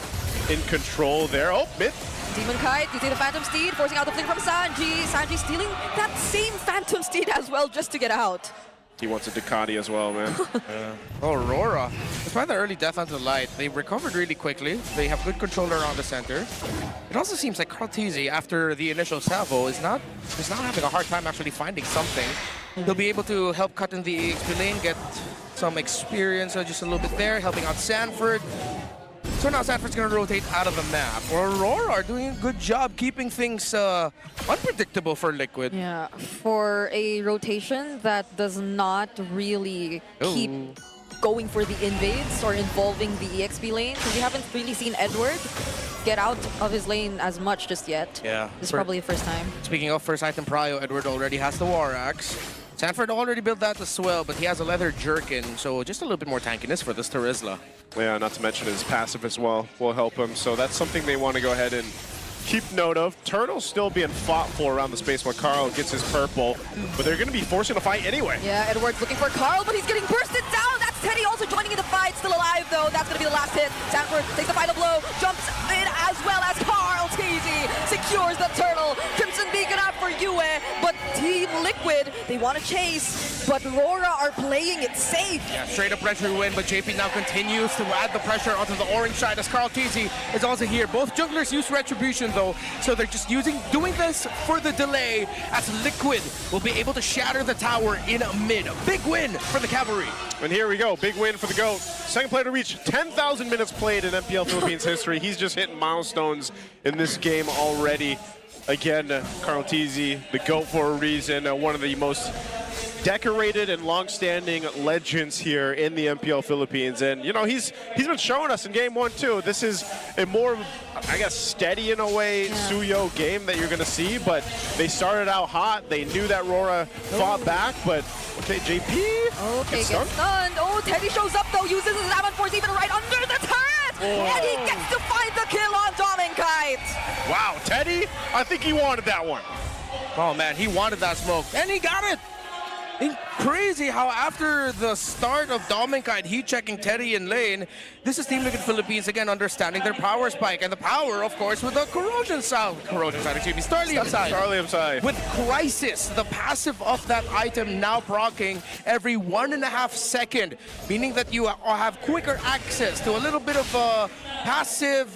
in control there. Oh, mid. Demon Kite, you see the Phantom Steed forcing out the fling from Sanji. Sanji stealing that same Phantom Steed as well just to get out. He wants a Ducati as well, man. Oh, Rora. Despite the early death onto Light, they recovered really quickly. They have good control around the center. It also seems like Carl Tlph, after the initial salvo, is not having a hard time actually finding something. He'll be able to help cut in the XP lane, get some experience just a little bit there, helping out Sanford. So now Sanford's going to rotate out of the map. Rora are doing a good job keeping things unpredictable for Liquid. Yeah, for a rotation that does not really keep going for the invades or involving the EXP lane, because we haven't really seen Edward get out of his lane as much just yet. Yeah. This is probably the first time. Speaking of first item prio, Edward already has the War Axe. Sanford already built that as well, but he has a leather jerkin, so just a little bit more tankiness for this Terizla. Yeah, not to mention his passive as well will help him, so that's something they want to go ahead and keep note of. Turtle's still being fought for around the space while Carl gets his purple, but they're going to be forcing a fight anyway. Yeah, Edward's looking for Carl, but he's getting bursted down. That's Teddy also joining in the fight, still alive though. That's going to be the last hit. Sanford takes the final blow, jumps in as well as Carl Tlph secures the turtle. Crimson Beacon out for Yue, but Team Liquid, they want to chase, but Rora are playing it safe. Yeah, straight up pressure win, but JP now continues to add the pressure onto the orange side as Carl Tlph is also here. Both junglers use Retribution though, so they're just doing this for the delay as Liquid will be able to shatter the tower in mid. Big win for the Cavalry. And here we go, big win for the GOAT. Second player to reach 10,000 minutes played in MPL Philippines history. He's just hitting milestones in this game already. Again, Carl Tizzi, the GOAT for a reason, one of the most decorated and long-standing legends here in the MPL Philippines. And, you know, he's been showing us in game 1, too. This is a more, I guess, steady in a way Suyo game that you're going to see. But they started out hot. They knew that Rora fought back. But, okay, JP. Okay, gets stunned. Oh, Teddy shows up, though. Uses his Avan Force even right under the turret. And he gets to find the kill on TENGKYU. Wow, Teddy, I think he wanted that one. Oh, man, he wanted that smoke. And he got it. Crazy how after the start of TENGKYU heat checking Teddy in lane, this is Team Liquid Philippines again understanding their power spike, and the power, of course, with the Starlium side. With Crisis, the passive of that item now proccing every 1.5 seconds, meaning that you have quicker access to a little bit of passive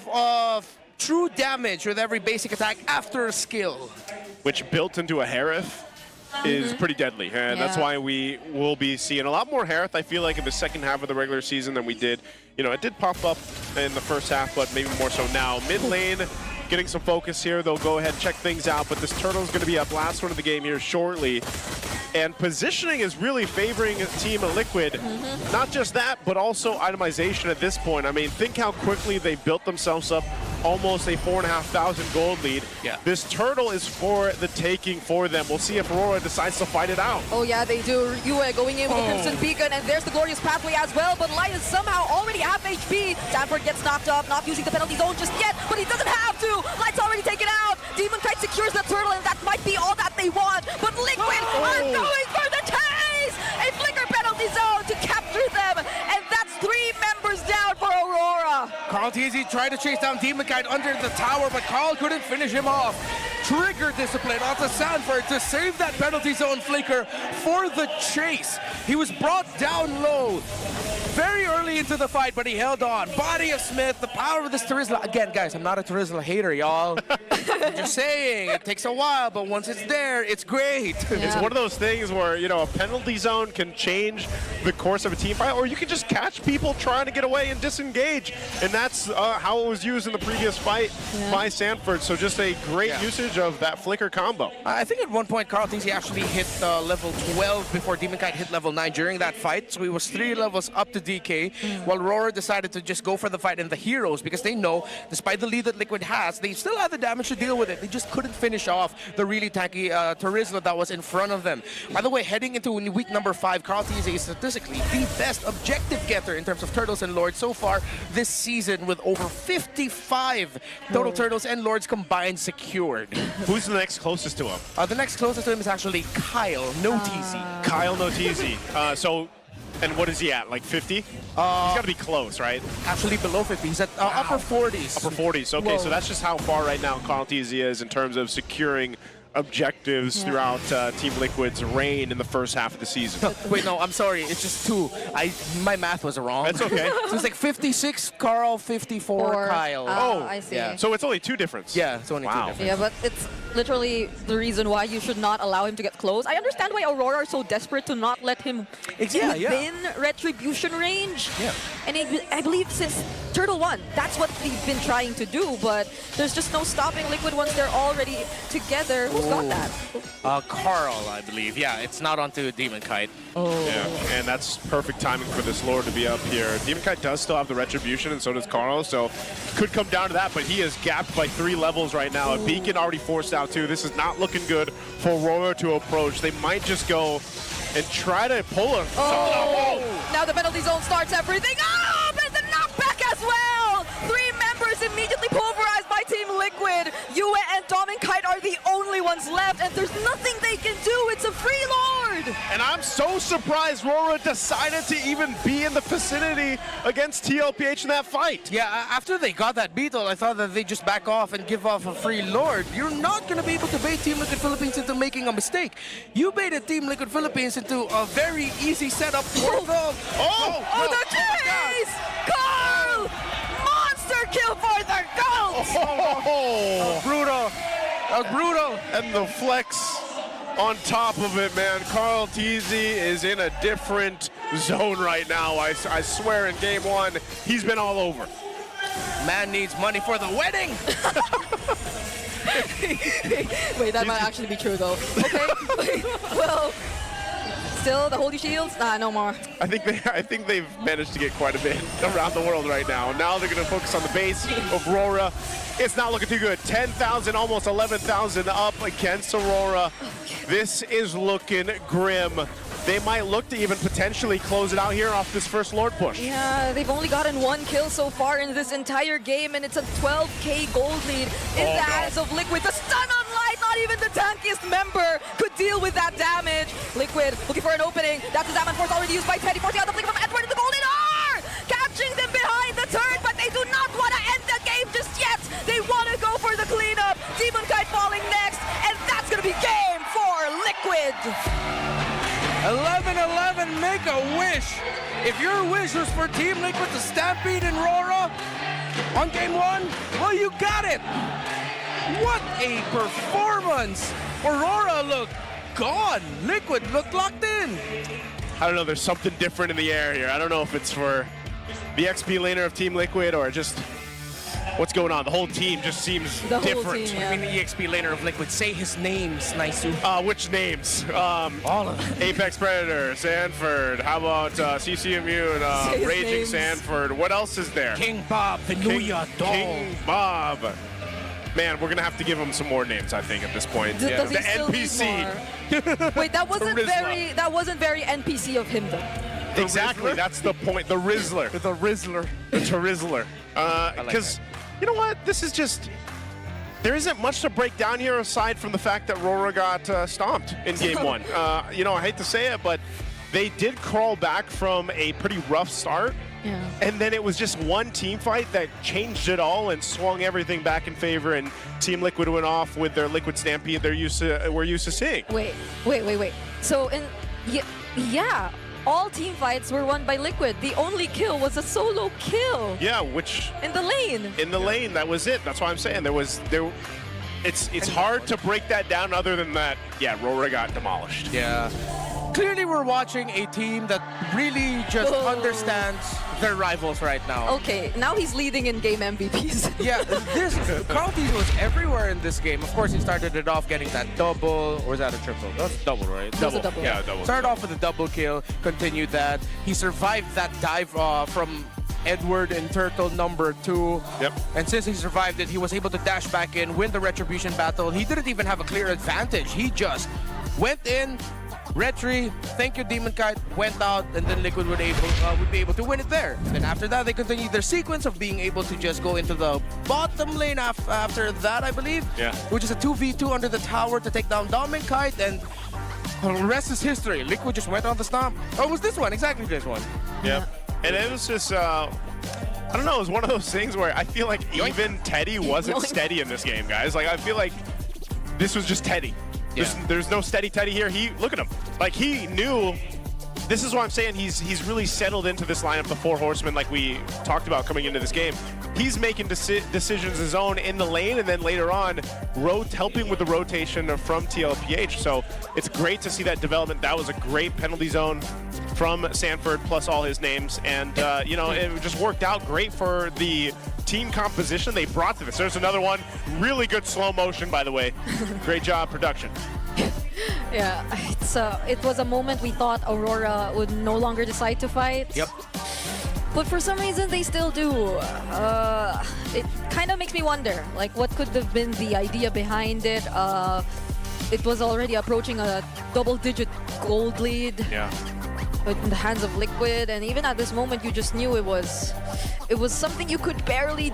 true damage with every basic attack after a skill. Which built into a Harith is pretty deadly, and that's why we will be seeing a lot more Harith, I feel like, in the second half of the regular season than we did. You know, it did pop up in the first half, but maybe more so now. Mid lane, getting some focus here. They'll go ahead and check things out, but this Turtle's going to be up last one of the game here shortly. And positioning is really favoring Team Liquid. Not just that, but also itemization at this point. I mean, think how quickly they built themselves up, almost a 4,500 gold lead. Yeah. This Turtle is for the taking for them. We'll see if Rora decides to fight it out. Oh yeah, they do. Yue going in with the Crimson Beacon, and there's the Glorious Pathway as well, but Light is somehow already half HP. Stanford gets knocked up, not using the penalty zone just yet, but he doesn't have to. Light's already taken out. Demon Kite secures the Turtle, and that might be all that they want, but Liquid are going for the chase! A flicker penalty zone to capture them, and that's 3 members down for Aurora. Carl Tizzi tried to chase down Demon Kite under the tower, but Carl couldn't finish him off. Trigger discipline onto Sanford to save that penalty zone flicker for the chase. He was brought down low very early into the fight, but he held on. Body of Smith, the power of this Terizla. Again, guys, I'm not a Terizla hater, y'all. I'm just saying, it takes a while, but once it's there, it's great. It's one of those things where, you know, a penalty zone can change the course of a team fight, or you can just catch people trying to get away and disengage. And that's how it was used in the previous fight by Sanford. So just a great usage of that flicker combo. I think at one point, Carl Tizzi actually hit level 12 before Demon Kite hit level 9 during that fight. So he was 3 levels up to DK, while Rora decided to just go for the fight in the heroes because they know, despite the lead that Liquid has, they still have the damage to deal with it. They just couldn't finish off the really tanky Terizla that was in front of them. By the way, heading into week number 5, Carl Tizzi is statistically the best objective getter in terms of Turtles and Lords so far this season, with over 55 total Turtles and Lords combined secured. Who's the next closest to him? The next closest to him is actually Kyle, no Tizzi. Kyle, no Tizzi. And what is he at, like 50? He's got to be close, right? Actually below 50. He's at upper 40s. Upper 40s. Okay, so that's just how far right now Carl Tizzi is in terms of securing objectives throughout Team Liquid's reign in the first half of the season. Wait, no, I'm sorry. It's just 2. My math was wrong. That's okay. So it's like 56 Carl, 54 Kyle. I see. Yeah. So it's only 2 difference. Yeah, it's only 2 difference. Yeah, but it's literally the reason why you should not allow him to get close. I understand why Aurora are so desperate to not let him within retribution range. Yeah. And I believe since Turtle 1, that's what they've been trying to do, but there's just no stopping Liquid once they're already together. Who's got that? Carl, I believe. Yeah, it's not onto Demon Kite. Yeah, and that's perfect timing for this Lord to be up here. Demon Kite does still have the retribution, and so does Carl, so could come down to that, but he is gapped by 3 levels right now. A beacon already forced out too. This is not looking good for Rora to approach. They might just go and try to pull him. Now the penalty zone starts everything. Oh, but the knockback as well. 3 members immediately pulverized by Team Liquid. Yue and TENGKYU are the only ones left, and there's nothing they can do. It's a free Lord. And I'm so surprised Rora decided to even be in the vicinity against TLPH in that fight. Yeah, after they got that beetle, I thought that they just back off and give off a free Lord. You're not going to be able to bait Team Liquid Philippines into making a mistake. You baited Team Liquid Philippines into a very easy setup for the... the chase! Carl! Monster kill for the goats! Brutal. Brutal. And the flex on top of it, man. Carl Tizzi is in a different zone right now. I swear in game 1, he's been all over. Man needs money for the wedding. Wait, that might actually be true though. Okay. Well, still the holy shields? Nah, no more. I think they've managed to get quite a bit around the world right now. Now they're going to focus on the base of Rora. It's not looking too good. 10,000, almost 11,000 up against Aurora. This is looking grim. They might look to even potentially close it out here off this first Lord push. Yeah, they've only gotten 1 kill so far in this entire game, and it's a 12k gold lead in the hands of Liquid. The stun on Light, not even the tankiest member could deal with that damage. Liquid looking for an opening. That's the Zaman Force already used by Teddy, forcing out the flick from Edward in the golden R! Catching them behind the turret, but they do not want to end the game just yet. They want to go for the cleanup. Demon Kite falling next, and that's going to be game for Liquid. 11-11, make a wish. If your wish was for Team Liquid to stampede in Rora on game 1, well, you got it. What a performance. Aurora looked gone. Liquid looked locked in. I don't know, there's something different in the air here. I don't know if it's for the XP laner of Team Liquid or just what's going on. The whole team just seems different. Team, yeah. I mean, the EXP laner of Liquid. Say his names, Naisu. Which names? All of them. Apex Predator, Sanford. How about CC Immune, Raging names. Sanford. What else is there? King Bob, Venuya, Doll. King Bob. Man, we're gonna have to give him some more names, I think, at this point. Does he the still need NPC. more? Wait, that wasn't very NPC of him though. Exactly, that's the point. The Rizzler. The Rizzler. The Rizzler. Because, you know what? This is just... There isn't much to break down here aside from the fact that Rora got stomped in game 1. You know, I hate to say it, but they did crawl back from a pretty rough start. Yeah. And then it was just one team fight that changed it all and swung everything back in favor, and Team Liquid went off with their Liquid Stampede we're used to seeing. Wait. So, yeah, all team fights were won by Liquid. The only kill was a solo kill. Yeah, which... In the lane. In the lane, that was it. That's why I'm saying it's hard to break that down other than that, yeah, Rora got demolished. Yeah. Clearly, we're watching a team that really just understands their rivals right now. Okay, now he's leading in game MVPs. Yeah, Carl Tees was everywhere in this game. Of course, he started it off getting that double, or was that a triple? That's double, right? That was a double. Yeah, double. Started off with a double kill, continued that. He survived that dive from Edward in Turtle number 2. Yep. And since he survived it, he was able to dash back in, win the Retribution battle. He didn't even have a clear advantage. He just went in, Retri, thank you Demon Kite, went out, and then Liquid would be able to win it there. And then after that, they continued their sequence of being able to just go into the bottom lane after that, I believe. Yeah. Which is a 2v2 under the tower to take down Demon Kite, and the rest is history. Liquid just went on the stomp. Oh, it was this one, exactly this one. Yeah. And it was just, I don't know, it was one of those things where I feel like even Teddy wasn't steady in this game, guys. Like, I feel like this was just Teddy. There's no steady Teddy here. Look at him. Like, he knew. This is why I'm saying he's really settled into this lineup, the 4 horsemen, like we talked about coming into this game. He's making decisions his own in the lane, and then later on, helping with the rotation from TLPH. So it's great to see that development. That was a great penalty zone from Sanford, plus all his names. And, you know, it just worked out great for the team composition they brought to this. There's another one. Really good slow motion, by the way. Great job, production. Yeah, it was a moment we thought Aurora would no longer decide to fight. Yep. But for some reason, they still do. It kind of makes me wonder, like, what could have been the idea behind it? It was already approaching a double-digit gold lead. Yeah. In the hands of Liquid, and even at this moment, you just knew it was something you could barely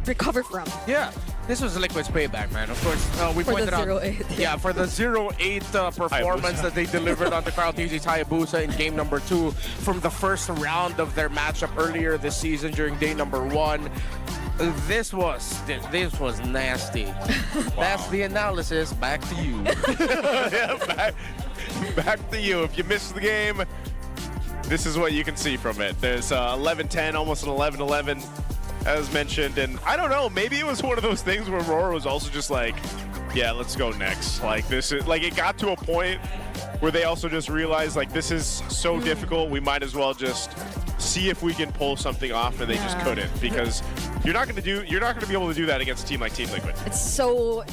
recover from. Yeah, this was Liquid's payback, man. Of course, we pointed out. 0-8. Yeah, for the 0-8 performance that they delivered on the Carl Tees Hayabusa in game number 2 from the first round of their matchup earlier this season during day number 1. This was nasty. Wow. That's the analysis. Back to you. Yeah, back to you. If you missed the game, this is what you can see from it. There's 11-10, almost an 11-11, as mentioned. And I don't know, maybe it was one of those things where Rora was also just like, yeah, let's go next. Like, this is, like, it got to a point where they also just realized, like, this is so difficult, we might as well just see if we can pull something off, and they just couldn't, because you're not going to be able to do that against a team like Team Liquid. It's so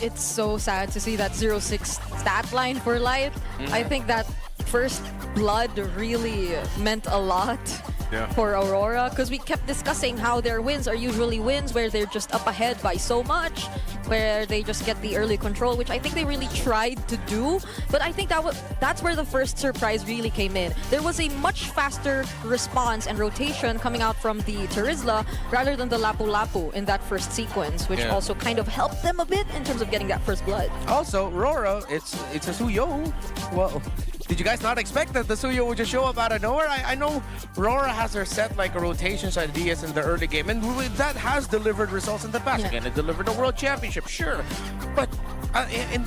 sad to see that 0-6 stat line for Light. I think that first blood really meant a lot for Aurora, because we kept discussing how their wins are usually wins where they're just up ahead by so much, where they just get the early control, which I think they really tried to do. But I think that's where the first surprise really came in. There was a much faster response and rotation coming out from the Terizla rather than the Lapu-Lapu in that first sequence, which also kind of helped them a bit in terms of getting that first blood. Also, Rora, it's a Suyo. Well, did you guys not expect that the Suyo would just show up out of nowhere? I know Rora has her set like a rotations ideas in the early game, and that has delivered results in the past. Again, it delivered a world championship, sure, but I'm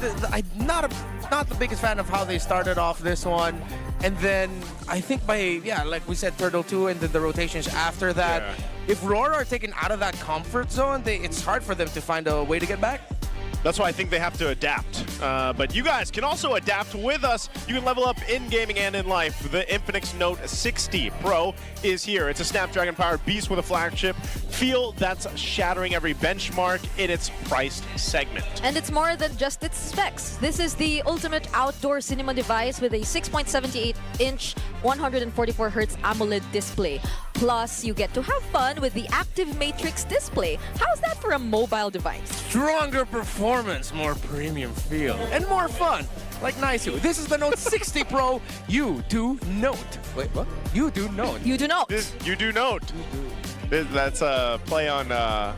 not the biggest fan of how they started off this one. And then I think by like we said, Turtle 2, and then the rotations after that. If Rora are taken out of that comfort zone, it's hard for them to find a way to get back. That's why I think they have to adapt. But you guys can also adapt with us. You can level up in gaming and in life. The Infinix Note 60 Pro is here. It's a Snapdragon-powered beast with a flagship feel that's shattering every benchmark in its priced segment. And it's more than just its specs. This is the ultimate outdoor cinema device with a 6.78-inch 144Hz AMOLED display. Plus, you get to have fun with the Active Matrix display. How's that for a mobile device? Stronger performance, more premium feel, and more fun. Like NICU. This is the Note 60 Pro. You do note. Wait, what? You do note. You do note. You do note. That's a play on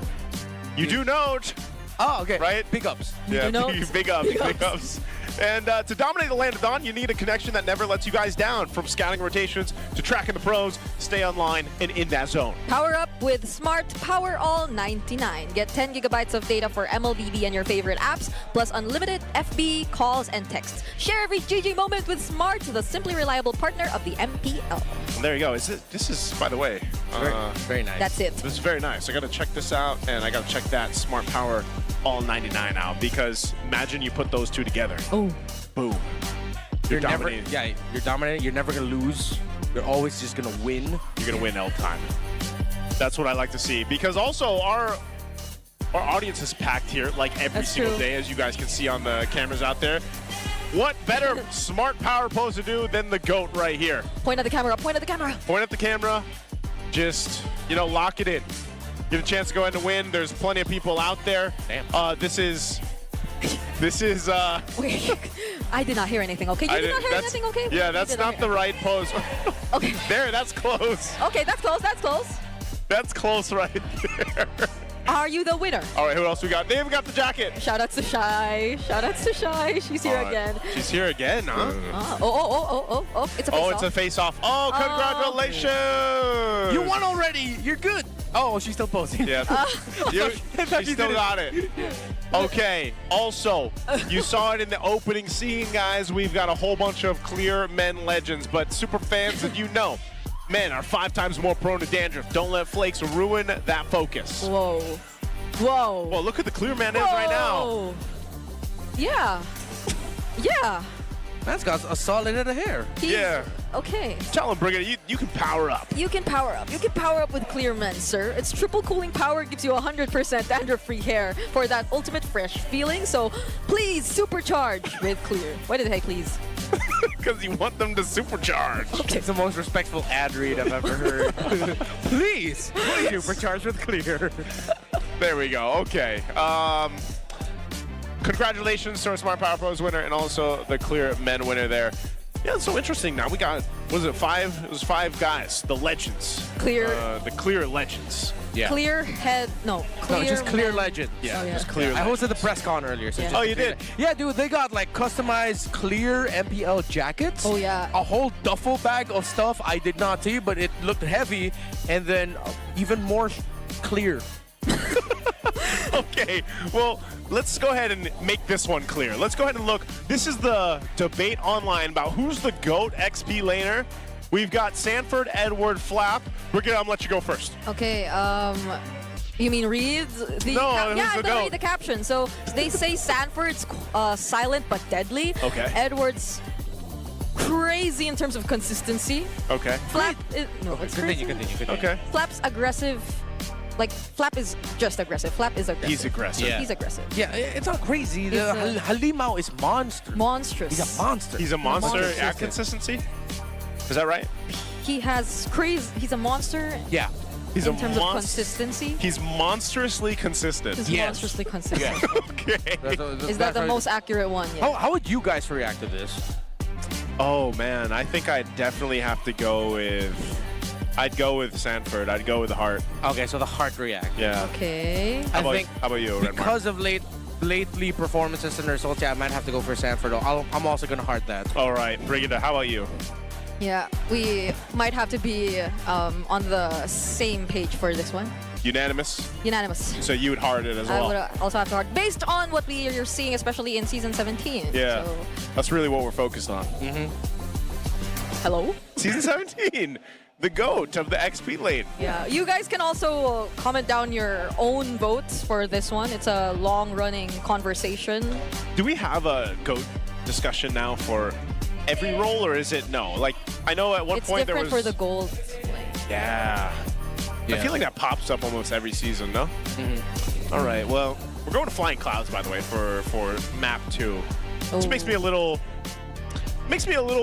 you do note. Oh, okay. Right? Big ups. Yeah, big ups. And to dominate the land of Dawn, you need a connection that never lets you guys down. From scouting rotations to tracking the pros, stay online and in that zone. Power up with Smart Power All 99. Get 10 gigabytes of data for MLBB and your favorite apps, plus unlimited FB, calls, and texts. Share every GG moment with Smart, the simply reliable partner of the MPL. And there you go. This is, by the way, very nice. That's it. This is very nice. I got to check this out, and I got to check that Smart Power All 99 out, because imagine you put those two together. Oh. Boom. You're dominating. You're dominating. You're never going to lose. You're always just going to win. You're going to win all time. That's what I like to see, because also our audience is packed here like every single day, as you guys can see on the cameras out there. What better Smart Power pose to do than the GOAT right here? Point at the camera. Point at the camera. Point at the camera. Just, lock it in. Get a chance to go ahead and win. There's plenty of people out there. Damn. This is Wait, I did not hear anything, okay? You did not hear anything, okay? Yeah, that's not the right pose. Okay. There, that's close. Okay, that's close, that's close. That's close right there. Are you the winner? All right, who else we got? They even got the jacket. Shout out to Shy. Shout out to Shy. She's here again. She's here again, huh? Oh, it's a face-off. Oh, it's a face-off. Oh, congratulations. You won already. You're good. Oh, she's still posing. Yeah. She still got it. Okay, also, you saw it in the opening scene, guys. We've got a whole bunch of clear men legends, but super fans that men are 5 times more prone to dandruff. Don't let flakes ruin that focus. Whoa. Whoa. Well, look at the clear man is right now. Yeah. Yeah. That's got a solid head of hair. Yeah. Okay. Tell him, Brigitte, you can power up. You can power up. You can power up with Clear Men, sir. Its triple cooling power gives you 100% dandruff-free hair for that ultimate fresh feeling. So please supercharge with Clear. Why did I say please? Because you want them to supercharge. Okay. It's the most respectful ad read I've ever heard. Please supercharge with Clear. There we go. Okay. Congratulations to our Smart Power Pros winner and also the Clear Men winner there. Yeah, it's so interesting now. We got, was it 5? It was 5 guys, the legends. Clear. The Clear legends. Yeah. Clear head, no. Clear just Clear Men. Legend. Yeah, yeah. just Clear I hosted the press con earlier. So Oh, you did? Yeah, dude, they got like customized Clear MPL jackets. Oh, yeah. A whole duffel bag of stuff I did not see, but it looked heavy. And then even more clear. Okay, well, let's go ahead and make this one clear. Let's go ahead and look. This is the debate online about who's the GOAT XP laner. We've got Sanford, Edward, Flap. We're gonna let you go first. Okay, you mean read the read the caption. So they say Sanford's silent but deadly. Okay. Edward's crazy in terms of consistency. Okay. Flap, no, it's crazy. Continue. Okay. Flap's aggressive. Like, Flap is just aggressive. Flap is aggressive. He's aggressive. Yeah. He's aggressive. Yeah, it's not crazy. The Halimao is Monstrous. He's a monster. He's a monster at consistency? Is that right? He has crazy. He's a monster. Yeah. He's in terms of consistency. He's monstrously consistent. He's monstrously consistent. Okay. Is that the most accurate one? Yeah. How would you guys react to this? Oh man, I think I'd definitely have to go with. I'd go with Sanford. I'd go with the heart. Okay, so the heart react. Yeah. Okay. How about you, Redmar? Because of lately performances and results, yeah, I might have to go for Sanford. I'm also gonna heart that. All right, Brigida, how about you? Yeah, we might have to be on the same page for this one. Unanimous? Unanimous. So you would heart it as I well? would also have to heart, based on what we are seeing, especially in Season 17. Yeah, So, that's really what we're focused on. hello? Season 17, the GOAT of the XP lane. Yeah, you guys can also comment down your own votes for this one. It's a long-running conversation. Do we have a GOAT discussion now for every role, or is it no? Like, I know at one point there was... It's different for the gold. Yeah. I feel like that pops up almost every season, no? All right, well, we're going to Flying Clouds, by the way, for map 2. Which makes me a little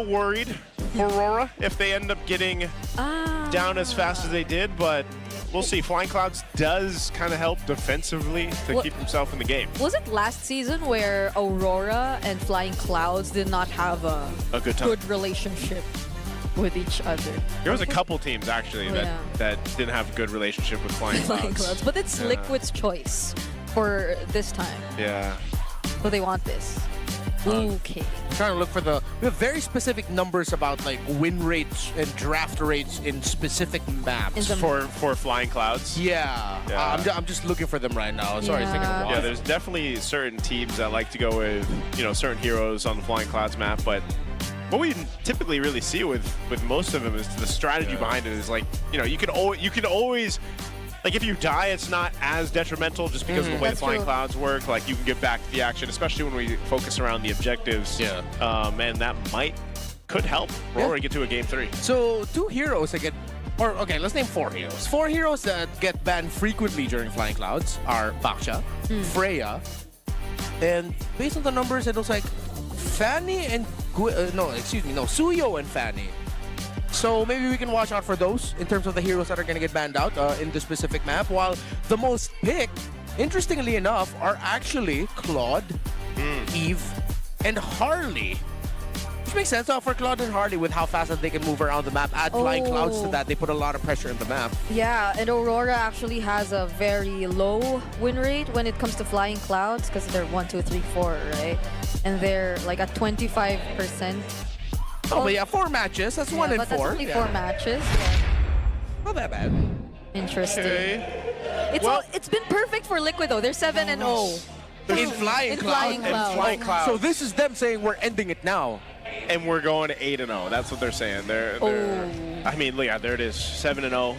worried for Rora if they end up getting down as fast as they did, but we'll see. Flying Clouds does kind of help defensively to keep himself in the game. Was it last season where Aurora and Flying Clouds did not have a good relationship with each other? There was a couple teams actually that didn't have a good relationship with Flying Clouds. But it's Liquid's choice for this time. Yeah. So they want this. Okay. I'm trying to look for we have very specific numbers about like win rates and draft rates in specific maps. For Flying Clouds? Yeah. I'm just looking for them right now. Sorry, it's taking a while. Yeah, there's definitely certain teams that like to go with, certain heroes on the Flying Clouds map, but what we typically really see with most of them is the strategy behind it is like, you can always like if you die, it's not as detrimental just because of the way the Flying Clouds work. Like you can get back to the action, especially when we focus around the objectives. Yeah. And that could help Rora get to a game 3. So 2 heroes that okay, let's name 4 heroes. 4 heroes that get banned frequently during Flying Clouds are Baksha, Freya, and based on the numbers, it looks like Fanny and Suyo and Fanny. So maybe we can watch out for those in terms of the heroes that are going to get banned out in the specific map. While the most picked, interestingly enough, are actually Claude, Eve, and Harley. Which makes sense for Claude and Harley with how fast that they can move around the map. Add Flying Clouds to that, they put a lot of pressure in the map. Yeah, and Aurora actually has a very low win rate when it comes to Flying Clouds because they're 1, 2, 3, 4, right? And they're like at 25%. Oh, but yeah, 4 matches. That's 1 in 4. That's only 4 matches. Not that bad. Interesting. Okay. It's been perfect for Liquid though. They're 7-0. In Flying Clouds. So this is them saying we're ending it now. And we're going to 8-0. That's what they're saying. I mean, yeah, there it is. 7-0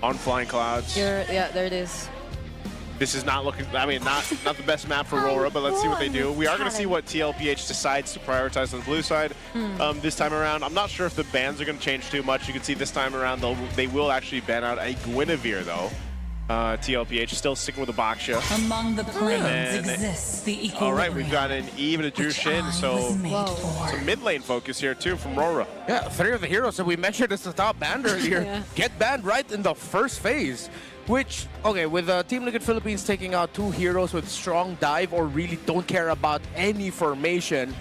on Flying Clouds. Yeah, there it is. This is not looking, I mean, not the best map for Rora, but let's see what they do. We are going to see what Tlph decides to prioritize on the blue side this time around. I'm not sure if the bans are going to change too much. You can see this time around, they will actually ban out a Guinevere, though. Tlph still sticking with the Baksha. Among the planes exists the equilibrium. All right, we've got an Eve and a Jushin, so some mid lane focus here too from Rora. Yeah, 3 of the heroes that we mentioned as the top banned earlier get banned right in the first phase. Which, okay, with Team Liquid Philippines taking out 2 heroes with strong dive or really don't care about any formation,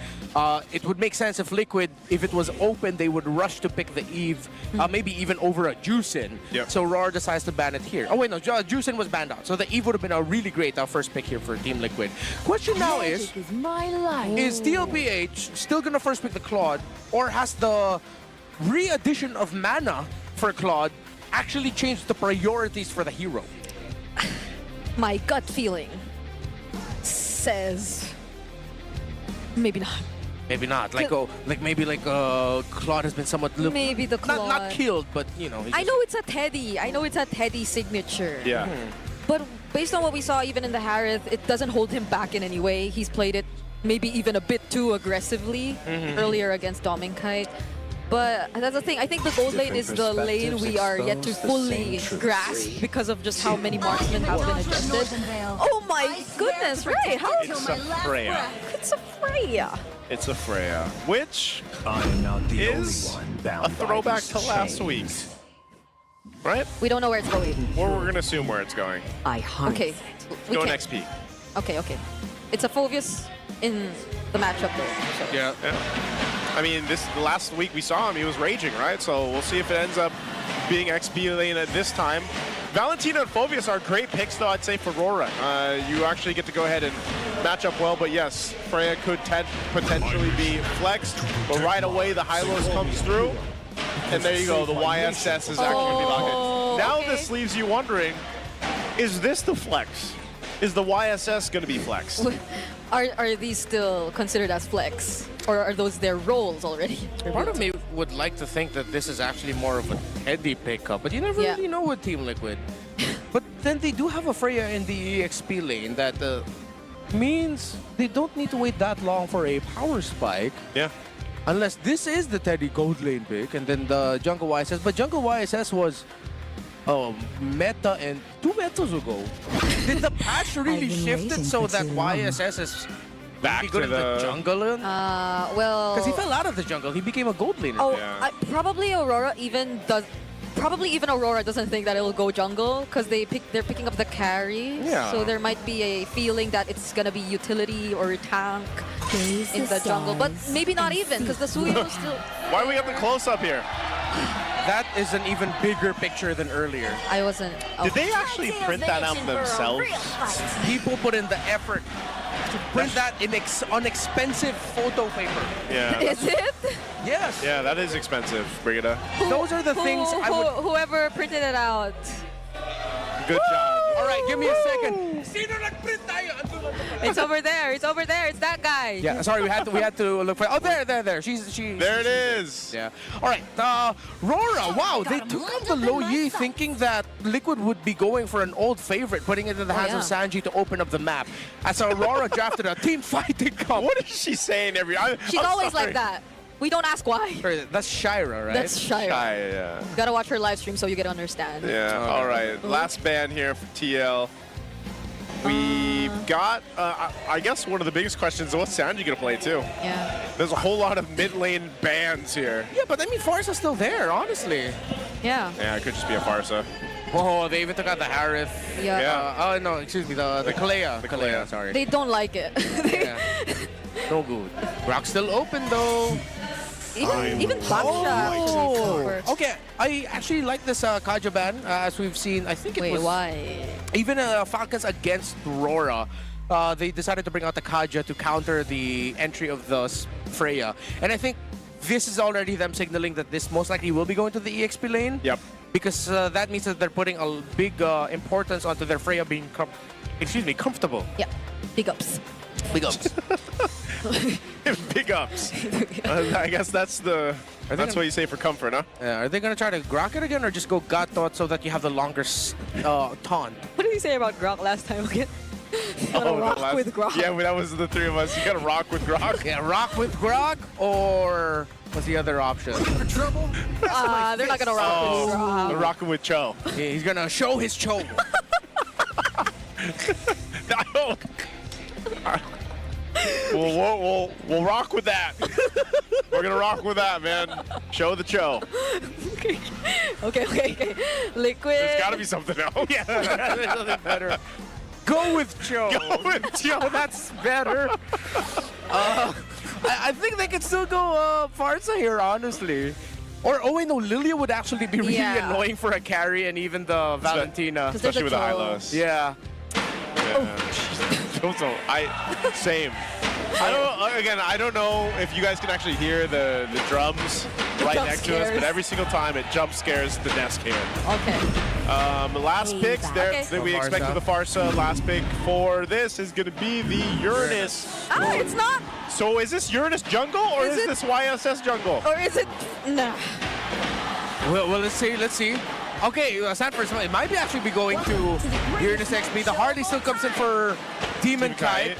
it would make sense if Liquid, if it was open, they would rush to pick the Eve, maybe even over a Jushin. So Rora decides to ban it here. Oh wait, no, Jushin was banned out. So the Eve would have been a really great first pick here for Team Liquid. Question now is Tlph still going to first pick the Claude, or has the re-addition of mana for Claude actually changed the priorities for the hero? My gut feeling says maybe not. Maybe not. Claude has been somewhat maybe the Claude not killed, but I know it's a Teddy. I know it's a Teddy signature. Yeah. But based on what we saw even in the Harith, it doesn't hold him back in any way. He's played it maybe even a bit too aggressively earlier against Dominkite. But that's the thing. I think the gold lane is the lane we are yet to fully grasp because of just how many marksmen have been adjusted. Oh my goodness, right? How? It's a Freya. It's a Freya. It's a Freya, which I'm not the is only one bound a throwback by to these last chains. week. Right? We don't know where it's going. Or we're going to assume where it's going. Okay. we Go can't- XP. Okay, okay. It's a Phoveus in the matchup though. So. Yeah. I mean, last week we saw him, he was raging, right? So we'll see if it ends up being XP lane at this time. Valentina and Phoveus are great picks, though, I'd say, for Rora. You actually get to go ahead and match up well, but yes, Freya could potentially be flexed, but right away the high-lows comes through, and there you go, the YSS is actually going to be locked in. Now this leaves you wondering, is this the flex? Is the YSS going to be flexed? Are these still considered as flex? Or are those their roles already? Part of me would like to think that this is actually more of a Eddie pickup, but you never really know with Team Liquid. But then they do have a Freya in the EXP lane that means they don't need to wait that long for a power spike. Yeah. Unless this is the Teddy gold lane pick and then the Jungle YSS. But Jungle YSS was meta and 2 metas ago. Did the patch really shift it so that YSS is back good to in the jungle? Well, because he fell out of the jungle, he became a gold laner. Oh, probably Aurora even does. Probably even Aurora doesn't think that it'll go jungle because they're picking up the carries. Yeah. So there might be a feeling that it's gonna be utility or tank in the jungle, but maybe not even because the Suyo still. Why do we have the close up here? That is an even bigger picture than earlier. I wasn't. Did they actually print that out themselves? People put in the effort to print that on expensive photo paper. Yeah. Is it? Yes. Yeah, that is expensive, Brigida. Those are the things I would... Whoever printed it out. Good job. All right, give me a second. It's over there. It's over there. It's that guy. Yeah, sorry, we had to look for. Oh, there. There it is. Yeah. All right, Rora. Wow, they took out the Lo Yi, thinking that Liquid would be going for an old favorite, putting it in the hands of Sanji to open up the map. As Aurora drafted a team fighting cup. What is she saying She's always like that. We don't ask why. That's Shira, right? That's Shira. Yeah. You gotta watch her live stream so you can understand. Yeah. All right. Last ban here for TL. We've got, I guess one of the biggest questions is what's Sanji gonna play too? Yeah. There's a whole lot of mid lane bans here. Yeah, but I mean, Farsa's still there, honestly. Yeah. Yeah, it could just be a Farsa. Oh, they even took out the Harith. Yeah. Oh, no, excuse me, the Kalea. The Kalea, sorry. They don't like it. Yeah. No good. Rock's still open, though. Even Baksha. Okay, I actually like this Kaja ban, as we've seen. I think it was... why? Even Falcons against Rora, they decided to bring out the Kaja to counter the entry of the Freya. And I think this is already them signaling that this most likely will be going to the EXP lane. Yep. Because that means that they're putting a big importance onto their Freya being comfortable. Yeah, big ups. Big ups. Big ups. I guess that's what you say for comfort, huh? Are they gonna try to grok it again or just go God Thought so that you have the longer taunt? What did he say about Grok last time again? Rock with Grok. Yeah, that was the three of us. You gotta rock with Grok. Yeah, rock with Grok, or what's the other option? They're not gonna rock with Grok. They're rocking with Cho. Yeah, he's gonna show his Cho. We'll rock with that. We're gonna rock with that, man. Show the Cho. Okay. Liquid. There's gotta be something else. Yeah, there's nothing better. Go with Cho. Go with Cho. That's better. I think they can still go Farsa here, honestly. Or, oh wait, no, Lilia would actually be really annoying for a carry and even the Valentina. Especially with the high lows. Yeah. Same. I don't know if you guys can actually hear the drums right next to us, but every single time it jump scares the desk here. Okay. Last picks that we expect for the Farsa. Last pick for this is going to be the Uranus. Ah, it's not. So is this Uranus jungle or is this YSS jungle? Or is it? Nah. Well, let's see. Okay, Sanford, it might actually be going to Uranus XP. The Harley still comes in for Demon Kite.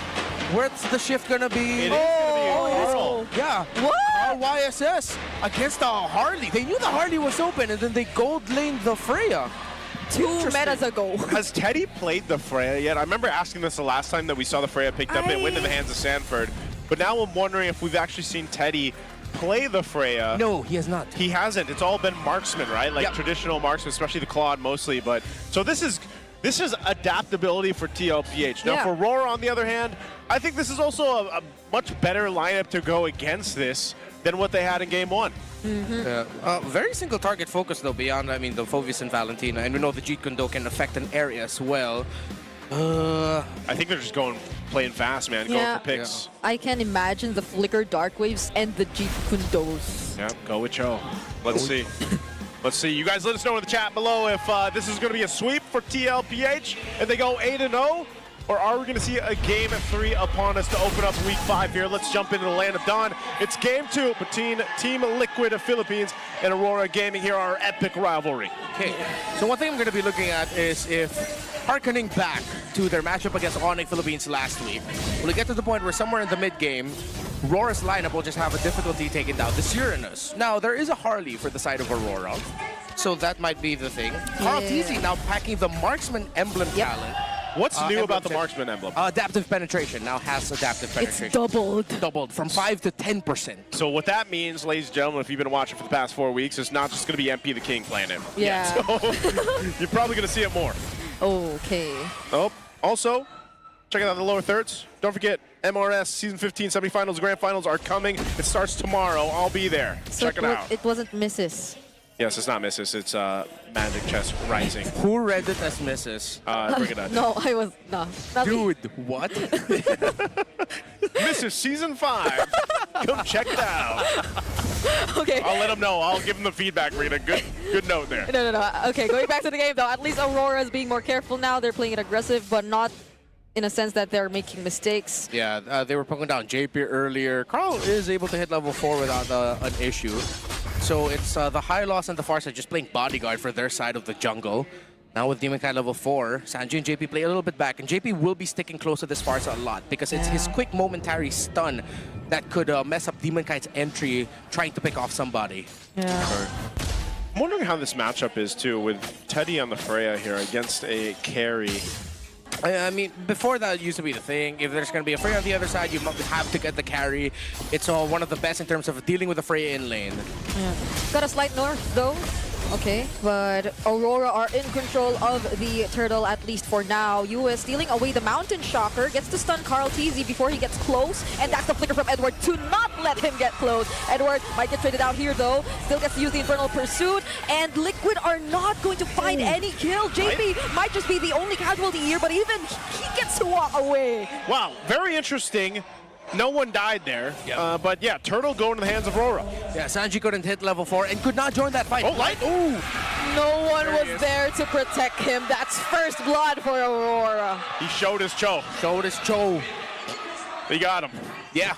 Where's the shift gonna be? It is gonna be Carl. Yeah. What? Carl YSS against the Harley. They knew the Harley was open, and then they gold laned the Freya. 2 metas ago. Has Teddy played the Freya yet? I remember asking this the last time that we saw the Freya picked up. It went in the hands of Sanford. But now I'm wondering if we've actually seen Teddy play the Freya. No, he has not. He hasn't. It's all been marksman, right? Like traditional marksman, especially the Claude mostly. But so this is adaptability for TLPH. Now for Rora, on the other hand, I think this is also a much better lineup to go against this than what they had in game 1. Very single target focus though, beyond, I mean, the Fovis and Valentina. And we know the Jeet Kundo can affect an area as well. I think they're just playing fast, man. Going for picks. I can imagine the Flicker Dark Waves and the Jeet Kundos. Yeah, go with Cho. Let's see. Let's see. You guys let us know in the chat below if this is going to be a sweep for TLPH and they go 8-0, or are we going to see a game 3 upon us to open up week 5 here? Let's jump into the land of Dawn. It's game 2 between Team Liquid of Philippines and Aurora Gaming here, our epic rivalry. Okay, so one thing I'm going to be looking at is if harkening back to their matchup against Onyx Philippines last week, will it get to the point where somewhere in the mid-game, Rora's lineup will just have a difficulty taking down the SERANG? Now, there is a Harley for the side of Aurora, so that might be the thing. Carl TZ now packing the Marksman emblem talent. What's new about the Marksman emblem? Adaptive penetration. Now has adaptive penetration. It's doubled. Doubled from 5 to 10%. So what that means, ladies and gentlemen, if you've been watching for the past 4 weeks, it's not just going to be MP the King playing him. Yeah. So you're probably going to see it more. Okay. Oh, also, check out the lower thirds. Don't forget, MRS Season 15 semifinals, grand finals are coming. It starts tomorrow. I'll be there. So check it out. It wasn't Mrs. Yes, it's not Mrs. It's Magic Chess Rising. Who read it as Mrs.? Bring it on. No, I was not. Dude, what? Mrs. Season 5. Come check it out. Okay. I'll let them know. I'll give them the feedback, Rita. Good note there. No. Okay, going back to the game though, at least Aurora is being more careful now. They're playing it aggressive, but not in a sense that they're making mistakes. Yeah, they were poking down JP earlier. Carl is able to hit level 4 without an issue. So it's the High Loss and the Far Side just playing bodyguard for their side of the jungle. Now with Demon Kai level 4, Sanji and JP play a little bit back, and JP will be sticking close to this Far Side a lot because it's his quick momentary stun that could mess up Demon Kai's entry trying to pick off somebody. Yeah. I'm wondering how this matchup is too, with Teddy on the Freya here against a carry. I mean, before that used to be the thing. If there's going to be a Freya on the other side, you have to get the carry. It's one of the best in terms of dealing with the Freya in lane. Yeah. Got a slight north though. Okay, but Aurora are in control of the turtle, at least for now. US stealing away the Mountain Shocker, gets to stun Carl TZ before he gets close, and that's the flicker from Edward to not let him get close. Edward might get traded out here though, still gets to use the Infernal Pursuit, and Liquid are not going to find any kill. JP might just be the only casualty here, but even he gets to walk away. Wow, very interesting. No one died there, but yeah, Turtle going to the hands of Rora. Yeah, Sanji couldn't hit level 4 and could not join that fight. Oh, Light! Ooh! No one was there to protect him. That's first blood for Aurora. He showed his Cho. Showed his Cho. He got him. Yeah.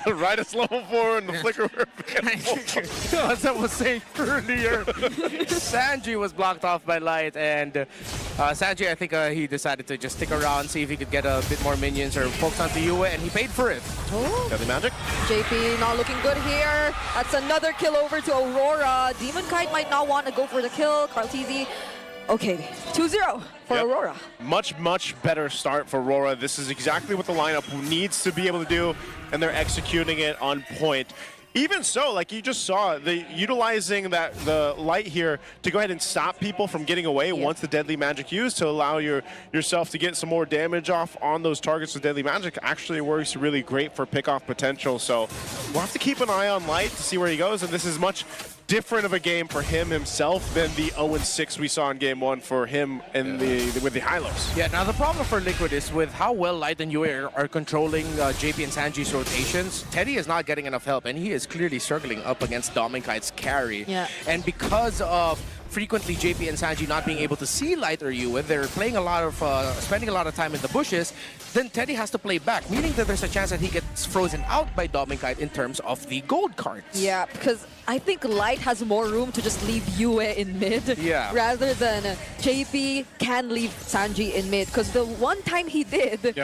Right as level 4 and the flicker were available. As I was saying earlier, Sanji was blocked off by Light, and Sanji, I think he decided to just stick around, see if he could get a bit more minions or focus onto Yue, and he paid for it. Oh. Got the magic? JP not looking good here. That's another kill over to Aurora. Demon Kite might not want to go for the kill. Carl TZ. Okay, 2-0 for Aurora. Much better start for Rora. This is exactly what the lineup needs to be able to do, and they're executing it on point. Even so, like you just saw, utilizing the light here to go ahead and stop people from getting away once the deadly magic used to allow yourself to get some more damage off on those targets with deadly magic actually works really great for pick-off potential. So we'll have to keep an eye on Light to see where he goes, and this is much different of a game for him himself than the 0-6 we saw in game 1 for him and with the Hylos. Yeah, now the problem for Liquid is with how well Light and Yue are controlling JP and Sanji's rotations, Teddy is not getting enough help, and he is clearly struggling up against Dominkite's carry. Yeah. And because of frequently JP and Sanji not being able to see Light or Yue, they're playing a lot of, spending a lot of time in the bushes, then Teddy has to play back, meaning that there's a chance that he gets frozen out by Dominkite in terms of the gold cards. Yeah, because I think Light has more room to just leave Yue in mid rather than JP can leave Sanji in mid, because the one time he did,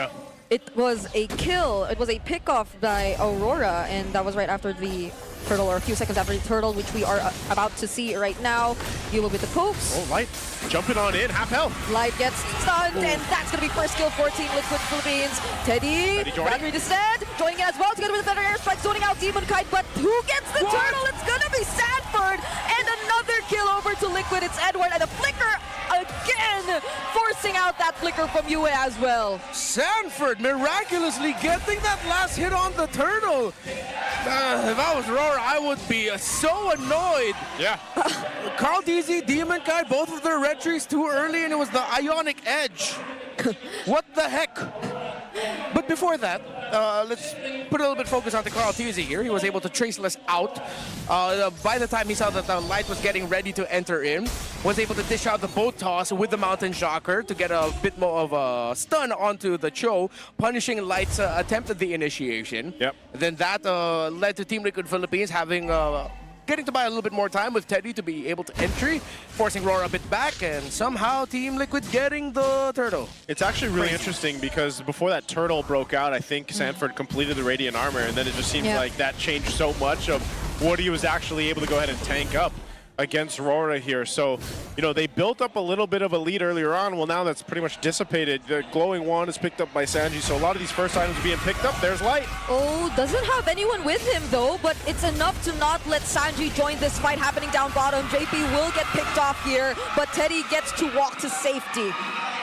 it was a kill. It was a pick-off by Aurora, and that was right after the turtle, or a few seconds after the turtle, which we are about to see right now. Yuba with the pokes. Oh, Light jumping on in, half health. Light gets stunned, and that's going to be first kill for Team Liquid Philippines. Teddy gradually descend, joining in as well, together with the Feather Airstrike, zoning out Demon Kite, but who gets the turtle? It's going to be Sanford, and another kill over to Liquid. It's Edward, and a flicker again, forcing out that flicker from UA as well. Sanford miraculously getting that last hit on the turtle. If I was Rora, I would be so annoyed. Yeah. Carl DZ, Demon Kite, both of their red trees too early, and it was the Ionic Edge. What the heck? But before that, let's put a little bit focus on the Carl TZ here. He was able to traceless out. By the time he saw that the Light was getting ready to enter in, was able to dish out the boat toss with the Mountain Shocker to get a bit more of a stun onto the Cho, punishing Light's attempt at the initiation. Yep. Then that led to Team Liquid Philippines having getting to buy a little bit more time with Teddy to be able to entry, forcing Rora a bit back, and somehow Team Liquid getting the turtle. It's actually really interesting because before that turtle broke out, I think Sanford completed the Radiant Armor, and then it just seems like that changed so much of what he was actually able to go ahead and tank up against Rora here. So, you know, they built up a little bit of a lead earlier on. Well, now that's pretty much dissipated. The glowing wand is picked up by Sanji, so a lot of these first items being picked up. There's Light. Oh, doesn't have anyone with him though, but it's enough to not let Sanji join this fight happening down bottom. JP will get picked off here, but Teddy gets to walk to safety.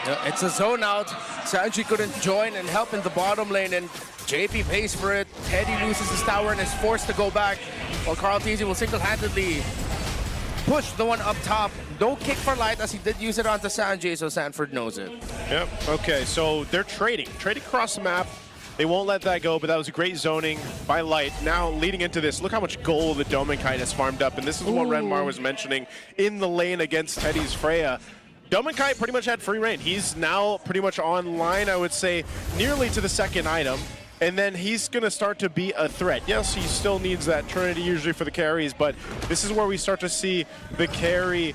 Yeah, it's a zone out. Sanji couldn't join and help in the bottom lane, and JP pays for it. Teddy loses his tower and is forced to go back, while Carl TZ will single-handedly push the one up top. No kick for Light, as he did use it onto Sanjay, so Sanford knows it. Yep, okay, so they're trading across the map. They won't let that go, but that was a great zoning by Light. Now, leading into this, look how much gold the Domin Kite has farmed up, and this is what Renmar was mentioning in the lane against Teddy's Freya. Domin Kite pretty much had free reign. He's now pretty much online, I would say, nearly to the second item. And then he's going to start to be a threat. Yes, he still needs that Trinity usually for the carries, but this is where we start to see the carry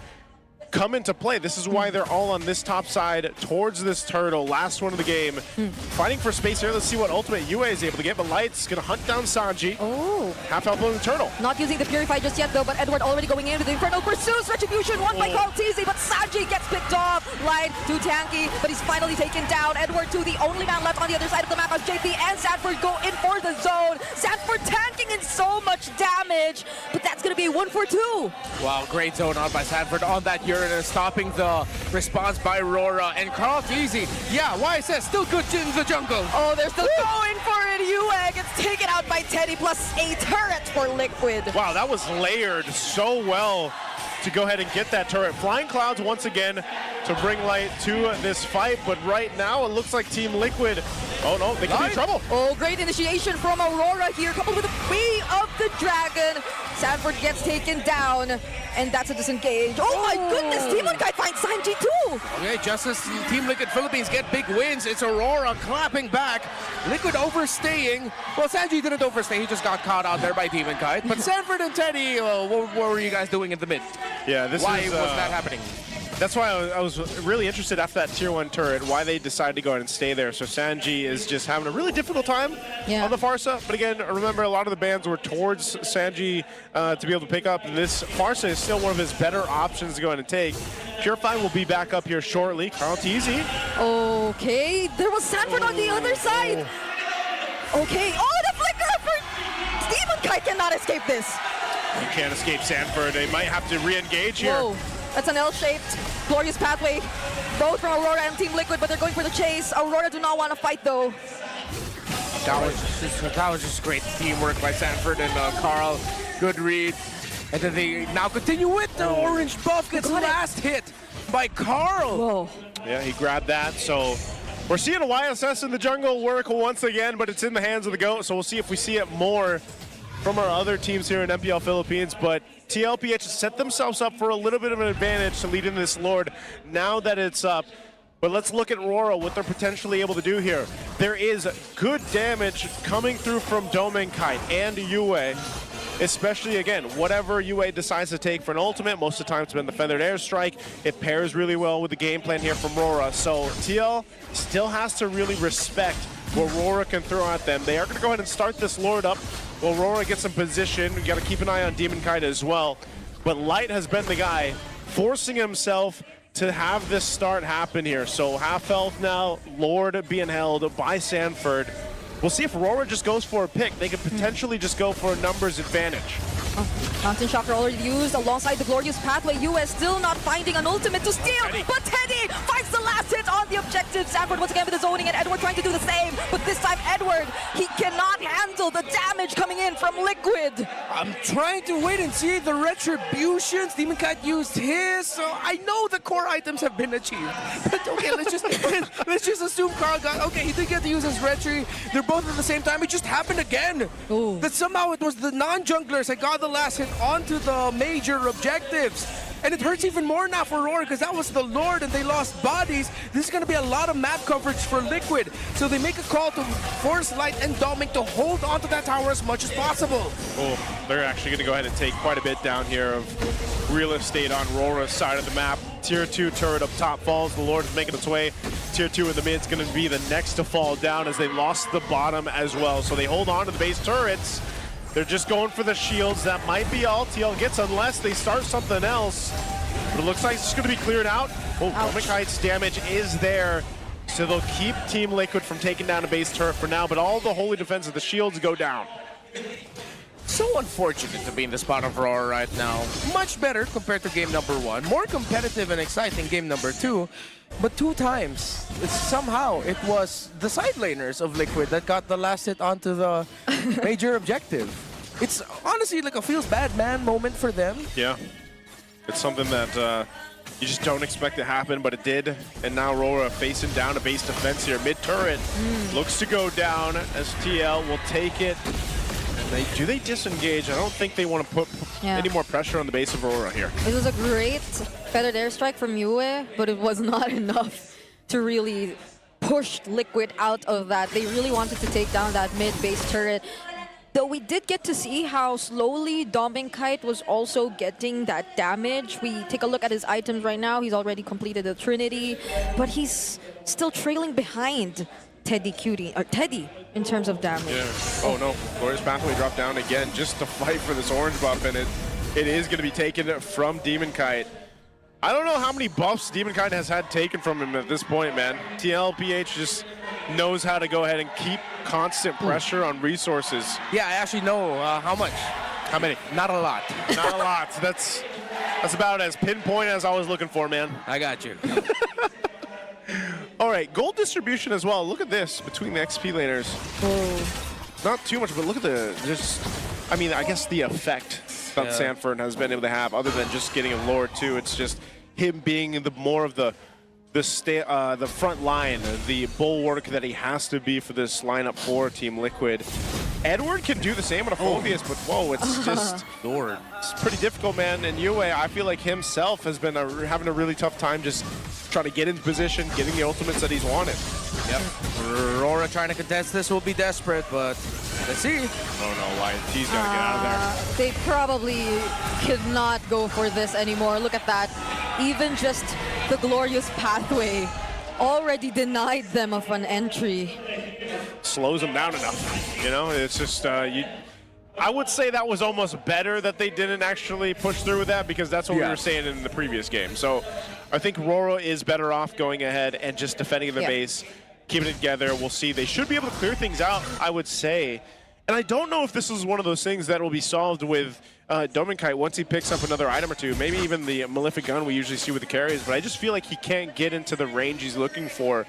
come into play. This is why they're all on this top side towards this turtle. Last one of the game. Fighting for space here. Let's see what ultimate UA is able to get, but Light's going to hunt down Sanji. Oh. Half health on the turtle. Not using the Purify just yet though, but Edward already going in with the Inferno pursues. Retribution won by Carl TZ, but Sanji gets picked off. Light too tanky, but he's finally taken down. Edward too, the only man left on the other side of the map as JP and Sanford go in for the zone. Sanford tanking in so much damage, but that's going to be a 1 for 2. Wow, great zone out by Sanford on that Uranus, stopping the response by Rora. And Carl TZ, yeah, YSS still good in the jungle. Oh, they're still going for it. UA gets taken out by Teddy, plus a turret for Liquid. Wow, that was layered so well to go ahead and get that turret. Flying Clouds once again to bring Light to this fight, but right now it looks like Team Liquid, oh no, they could be in trouble. Oh, great initiation from Aurora here, coupled with the Way of the Dragon. Sanford gets taken down, and that's a disengage. Oh my goodness, Demon Kite finds Sanji too! Okay, just as Team Liquid Philippines get big wins, it's Aurora clapping back. Liquid overstaying. Well, Sanji didn't overstay, he just got caught out there by Demon Kite. But Sanford and Teddy, what were you guys doing in the mid? Yeah, Why was that happening? That's why I was really interested after that tier 1 turret, why they decided to go ahead and stay there. So Sanji is just having a really difficult time on the Farsa. But again, remember, a lot of the bans were towards Sanji to be able to pick up. This Farsa is still one of his better options to go ahead and take. Purify will be back up here shortly. Carl TZ. Okay, there was Sanford on the other side. Okay, the flicker for Demon Kite cannot escape this. You can't escape Sanford. They might have to re-engage here. Whoa. That's an L-shaped, glorious pathway, both from Aurora and Team Liquid, but they're going for the chase. Aurora do not want to fight, though. That was just great teamwork by Sanford and Carl. Good read. And then they now continue with the orange buff. Gets last hit by Carl. Whoa. Yeah, he grabbed that. So we're seeing a YSS in the jungle work once again, but it's in the hands of the GOAT. So we'll see if we see it more from our other teams here in MPL Philippines. But Tlph set themselves up for a little bit of an advantage to lead in this Lord now that it's up. But let's look at Rora, what they're potentially able to do here. There is good damage coming through from Domin Kite and UA, especially, again, whatever UA decides to take for an ultimate. Most of the time it's been the Feathered Airstrike. It pairs really well with the game plan here from Rora. So TL still has to really respect what Rora can throw at them. They are going to go ahead and start this Lord up. Well, Rora gets some position. We got to keep an eye on Demonkite as well. But Light has been the guy forcing himself to have this start happen here. So half health now, Lord being held by Sanford. We'll see if Rora just goes for a pick. They could potentially just go for a numbers advantage. Mountain Shocker already used alongside the Glorious Pathway. US still not finding an ultimate to steal, but Teddy finds the last hit on the objective. Sanford once again with the zoning, and Edward trying to do the same, but this time Edward, he cannot handle the damage coming in from Liquid. I'm trying to wait and see the retributions. Demonkite used his, so I know the core items have been achieved. But okay, let's just assume Carl got, okay, he did get to use his retri. They're both at the same time. It just happened again. That somehow it was the non-junglers that got the last hit onto the major objectives. And it hurts even more now for Rora because that was the Lord and they lost bodies. This is going to be a lot of map coverage for Liquid. So they make a call to force Light and Dominic to hold onto that tower as much as possible. Oh, they're actually going to go ahead and take quite a bit down here of real estate on Rora's side of the map. Tier 2 turret up top falls. The Lord is making its way. Tier 2 in the mid is going to be the next to fall down as they lost the bottom as well. So they hold on to the base turrets. They're just going for the shields. That might be all TL gets unless they start something else. But it looks like it's going to be cleared out. Oh, Dominkite's damage is there. So they'll keep Team Liquid from taking down a base turret for now, but all the holy defense of the shields go down. So unfortunate to be in the spot of Rora right now. Much better compared to game number 1. More competitive and exciting game number 2. But 2 times, somehow it was the side laners of Liquid that got the last hit onto the major objective. It's honestly like a feels bad man moment for them. Yeah, it's something that you just don't expect to happen, but it did. And now Rora facing down a base defense here. Mid-turret looks to go down as TL will take it. And do they disengage? I don't think they want to put any more pressure on the base of Rora here. This was a great feathered airstrike from Yue, but it was not enough to really push Liquid out of that. They really wanted to take down that mid-base turret. Though we did get to see how slowly Dominkite was also getting that damage. We take a look at his items right now. He's already completed the Trinity, but he's still trailing behind Teddy in terms of damage. Yeah. Oh no, Glorious Pathway dropped down again just to fight for this orange buff, and it is going to be taken from Demonkite. I don't know how many buffs Demonkite has had taken from him at this point, man. Tlph just knows how to go ahead and keep constant pressure on resources. Yeah, I actually know how much. How many? Not a lot. Not a lot. That's about as pinpoint as I was looking for, man. I got you. All right, gold distribution as well. Look at this between the XP laners. Not too much, but look at I mean, I guess the effect that Sanford has been able to have, other than just getting a Lord too. It's just him being more of the front line, the bulwark that he has to be for this lineup for Team Liquid. Edward can do the same on a Phobius, but whoa, it's just Lord. It's pretty difficult, man. And Yue, I feel like himself has been having a really tough time just trying to get into position, getting the ultimates that he's wanted. Yep. Rora trying to contest this will be desperate, but let's see. Oh no, YT's got to get out of there. They probably could not go for this anymore. Look at that. Even just the Glorious Pathway already denied them of an entry. Slows them down enough. You know, it's just, I would say that was almost better that they didn't actually push through with that, because that's what we were saying in the previous game. So I think Rora is better off going ahead and just defending the base, keeping it together. We'll see. They should be able to clear things out, I would say. And I don't know if this is one of those things that will be solved with Dominkite once he picks up another item or two. Maybe even the Malefic Gun we usually see with the carries, but I just feel like he can't get into the range he's looking for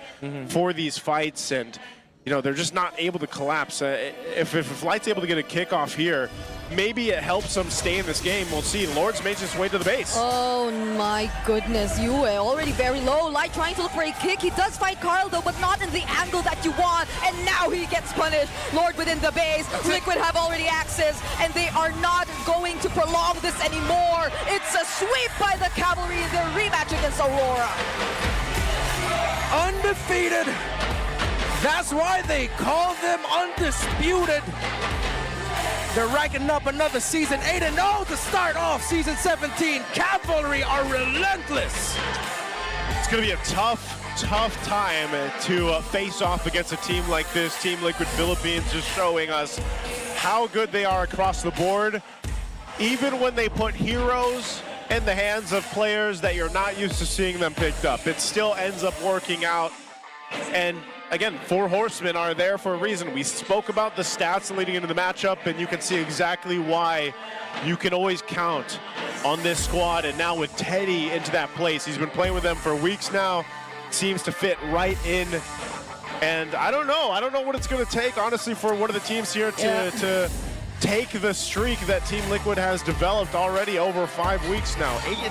these fights, and you know, they're just not able to collapse. If Light's able to get a kickoff here, maybe it helps them stay in this game. We'll see. Lord's makes his way to the base. Oh my goodness, Yue already very low. Light trying to look for a kick. He does fight Carl though, but not in the angle that you want. And now he gets punished. Lord within the base. Liquid have already access, and they are not going to prolong this anymore. It's a sweep by the Cavalry in their rematch against Aurora. Undefeated. That's why they call them undisputed. They're racking up another season 8-0 to start off season 17. Cavalry are relentless. It's going to be a tough tough time to face off against a team like this. Team Liquid Philippines just showing us how good they are across the board. Even when they put heroes in the hands of players that you're not used to seeing them picked up, it still ends up working out. And again, 4 horsemen are there for a reason. We spoke about the stats leading into the matchup, and you can see exactly why you can always count on this squad. And now with Teddy into that place, he's been playing with them for weeks now, seems to fit right in. And I don't know what it's going to take, honestly, for one of the teams here to take the streak that Team Liquid has developed already over 5 weeks now. 8-0.